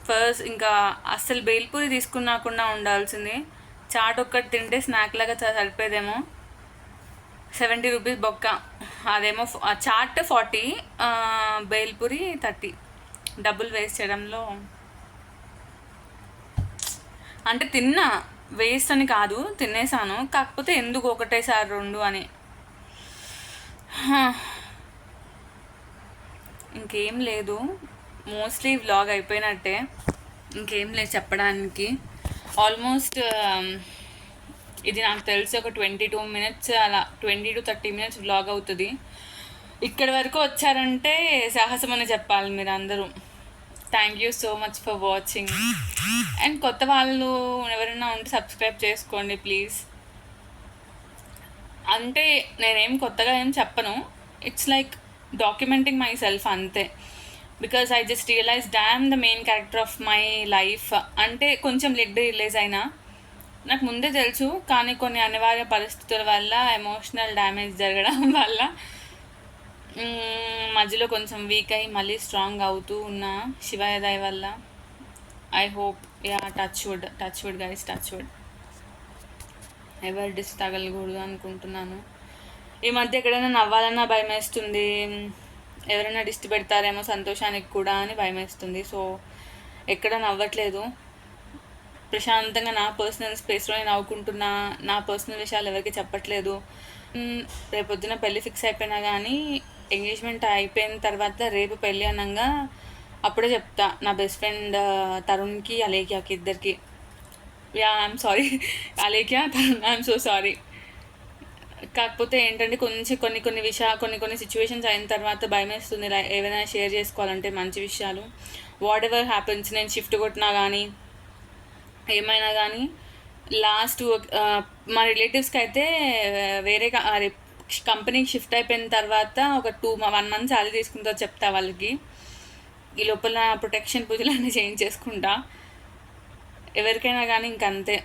ఫస్ట్ ఇంకా అస్సలు బేల్పూరి తీసుకున్నాకుండా ఉండాల్సింది. చాట్ ఒక్కటి తింటే స్నాక్ లాగా సరిపోయేదేమో. 70 రూపీస్ బొక్క, అదేమో చాట్ 40, బేల్పూరి 30. డబ్బులు వేస్ట్ చేయడంలో అంటే తిన్నా, వేస్ట్ అని కాదు, తినేసాను. కాకపోతే ఎందుకు ఒకటేసారి 2 అని. ఇంకేం లేదు, మోస్ట్లీ వ్లాగ్ అయిపోయినట్టే. ఇంకేం లేదు చెప్పడానికి. ఆల్మోస్ట్ ఇది నాకు తెలిసి ఒక 22 minutes అలా 20 to 30 minutes వ్లాగ్ అవుతుంది. ఇక్కడి వరకు వచ్చారంటే సాహసం అని చెప్పాలి మీరు అందరూ. Thank you so much for watching. And కొత్త వాళ్ళు ఎవరైనా ఉంటే సబ్స్క్రైబ్ చేసుకోండి ప్లీజ్. అంటే నేనేం కొత్తగా ఏం చెప్పను, it's like documenting myself అంతే. Because I just realised I'm the main character of my life. అంటే కొంచెం లెట్ రిలీజ్ అయినా నాకు ముందే తెలుసు, కానీ కొన్ని అనివార్య పరిస్థితుల వల్ల, ఎమోషనల్ డ్యామేజ్ జరగడం వల్ల మధ్యలో కొంచెం వీక్ అయ్యి మళ్ళీ స్ట్రాంగ్ అవుతూ ఉన్న శివయ్య దయ వల్ల. I hope touch wood guys, touch wood. ఎవరు డిస్ తగలకూడదు అనుకుంటున్నాను. ఈ మధ్య ఎక్కడైనా నవ్వాలన్నా భయం వేస్తుంది, ఎవరైనా డిస్ట్ పెడతారేమో సంతోషానికి కూడా అని భయం వేస్తుంది. సో ఎక్కడ నవ్వట్లేదు, ప్రశాంతంగా నా పర్సనల్ స్పేస్లోనే నవ్వుకుంటున్నా. నా పర్సనల్ విషయాలు ఎవరికి చెప్పట్లేదు. రేపొద్దున పెళ్ళి ఫిక్స్ అయిపోయినా కానీ, ఎంగేజ్మెంట్ అయిపోయిన తర్వాత రేపు పెళ్ళి అనగా అప్పుడే చెప్తా నా బెస్ట్ ఫ్రెండ్ తరుణ్కి, అలేఖ్యాకి, ఇద్దరికి. I'm sorry Alekhya, Tarun, I'm so sorry. కాకపోతే ఏంటంటే కొన్ని సిచ్యువేషన్స్ అయిన తర్వాత భయం వేస్తుంది ఏమైనా షేర్ చేసుకోవాలంటే మంచి విషయాలు. వాట్ ఎవర్ హ్యాపెన్స్, నేను షిఫ్ట్ కొట్టినా కానీ ఏమైనా కానీ, లాస్ట్ మా రిలేటివ్స్కి అయితే వేరే కంపెనీకి షిఫ్ట్ అయిపోయిన తర్వాత ఒక 1 month శాలరీ తీసుకుంటా చెప్తా వాళ్ళకి. ఈ లోపల ప్రొటెక్షన్ పూజలు అన్నీ చేయించేసుకుంటా. ఎవరికైనా కానీ ఇంకంతే,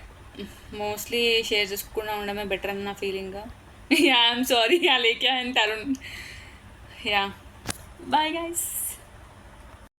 మోస్ట్లీ షేర్ చేసుకుండా ఉండడమే బెటర్ అని నా feeling. I'm sorry Alekhya and Tarun. Bye guys.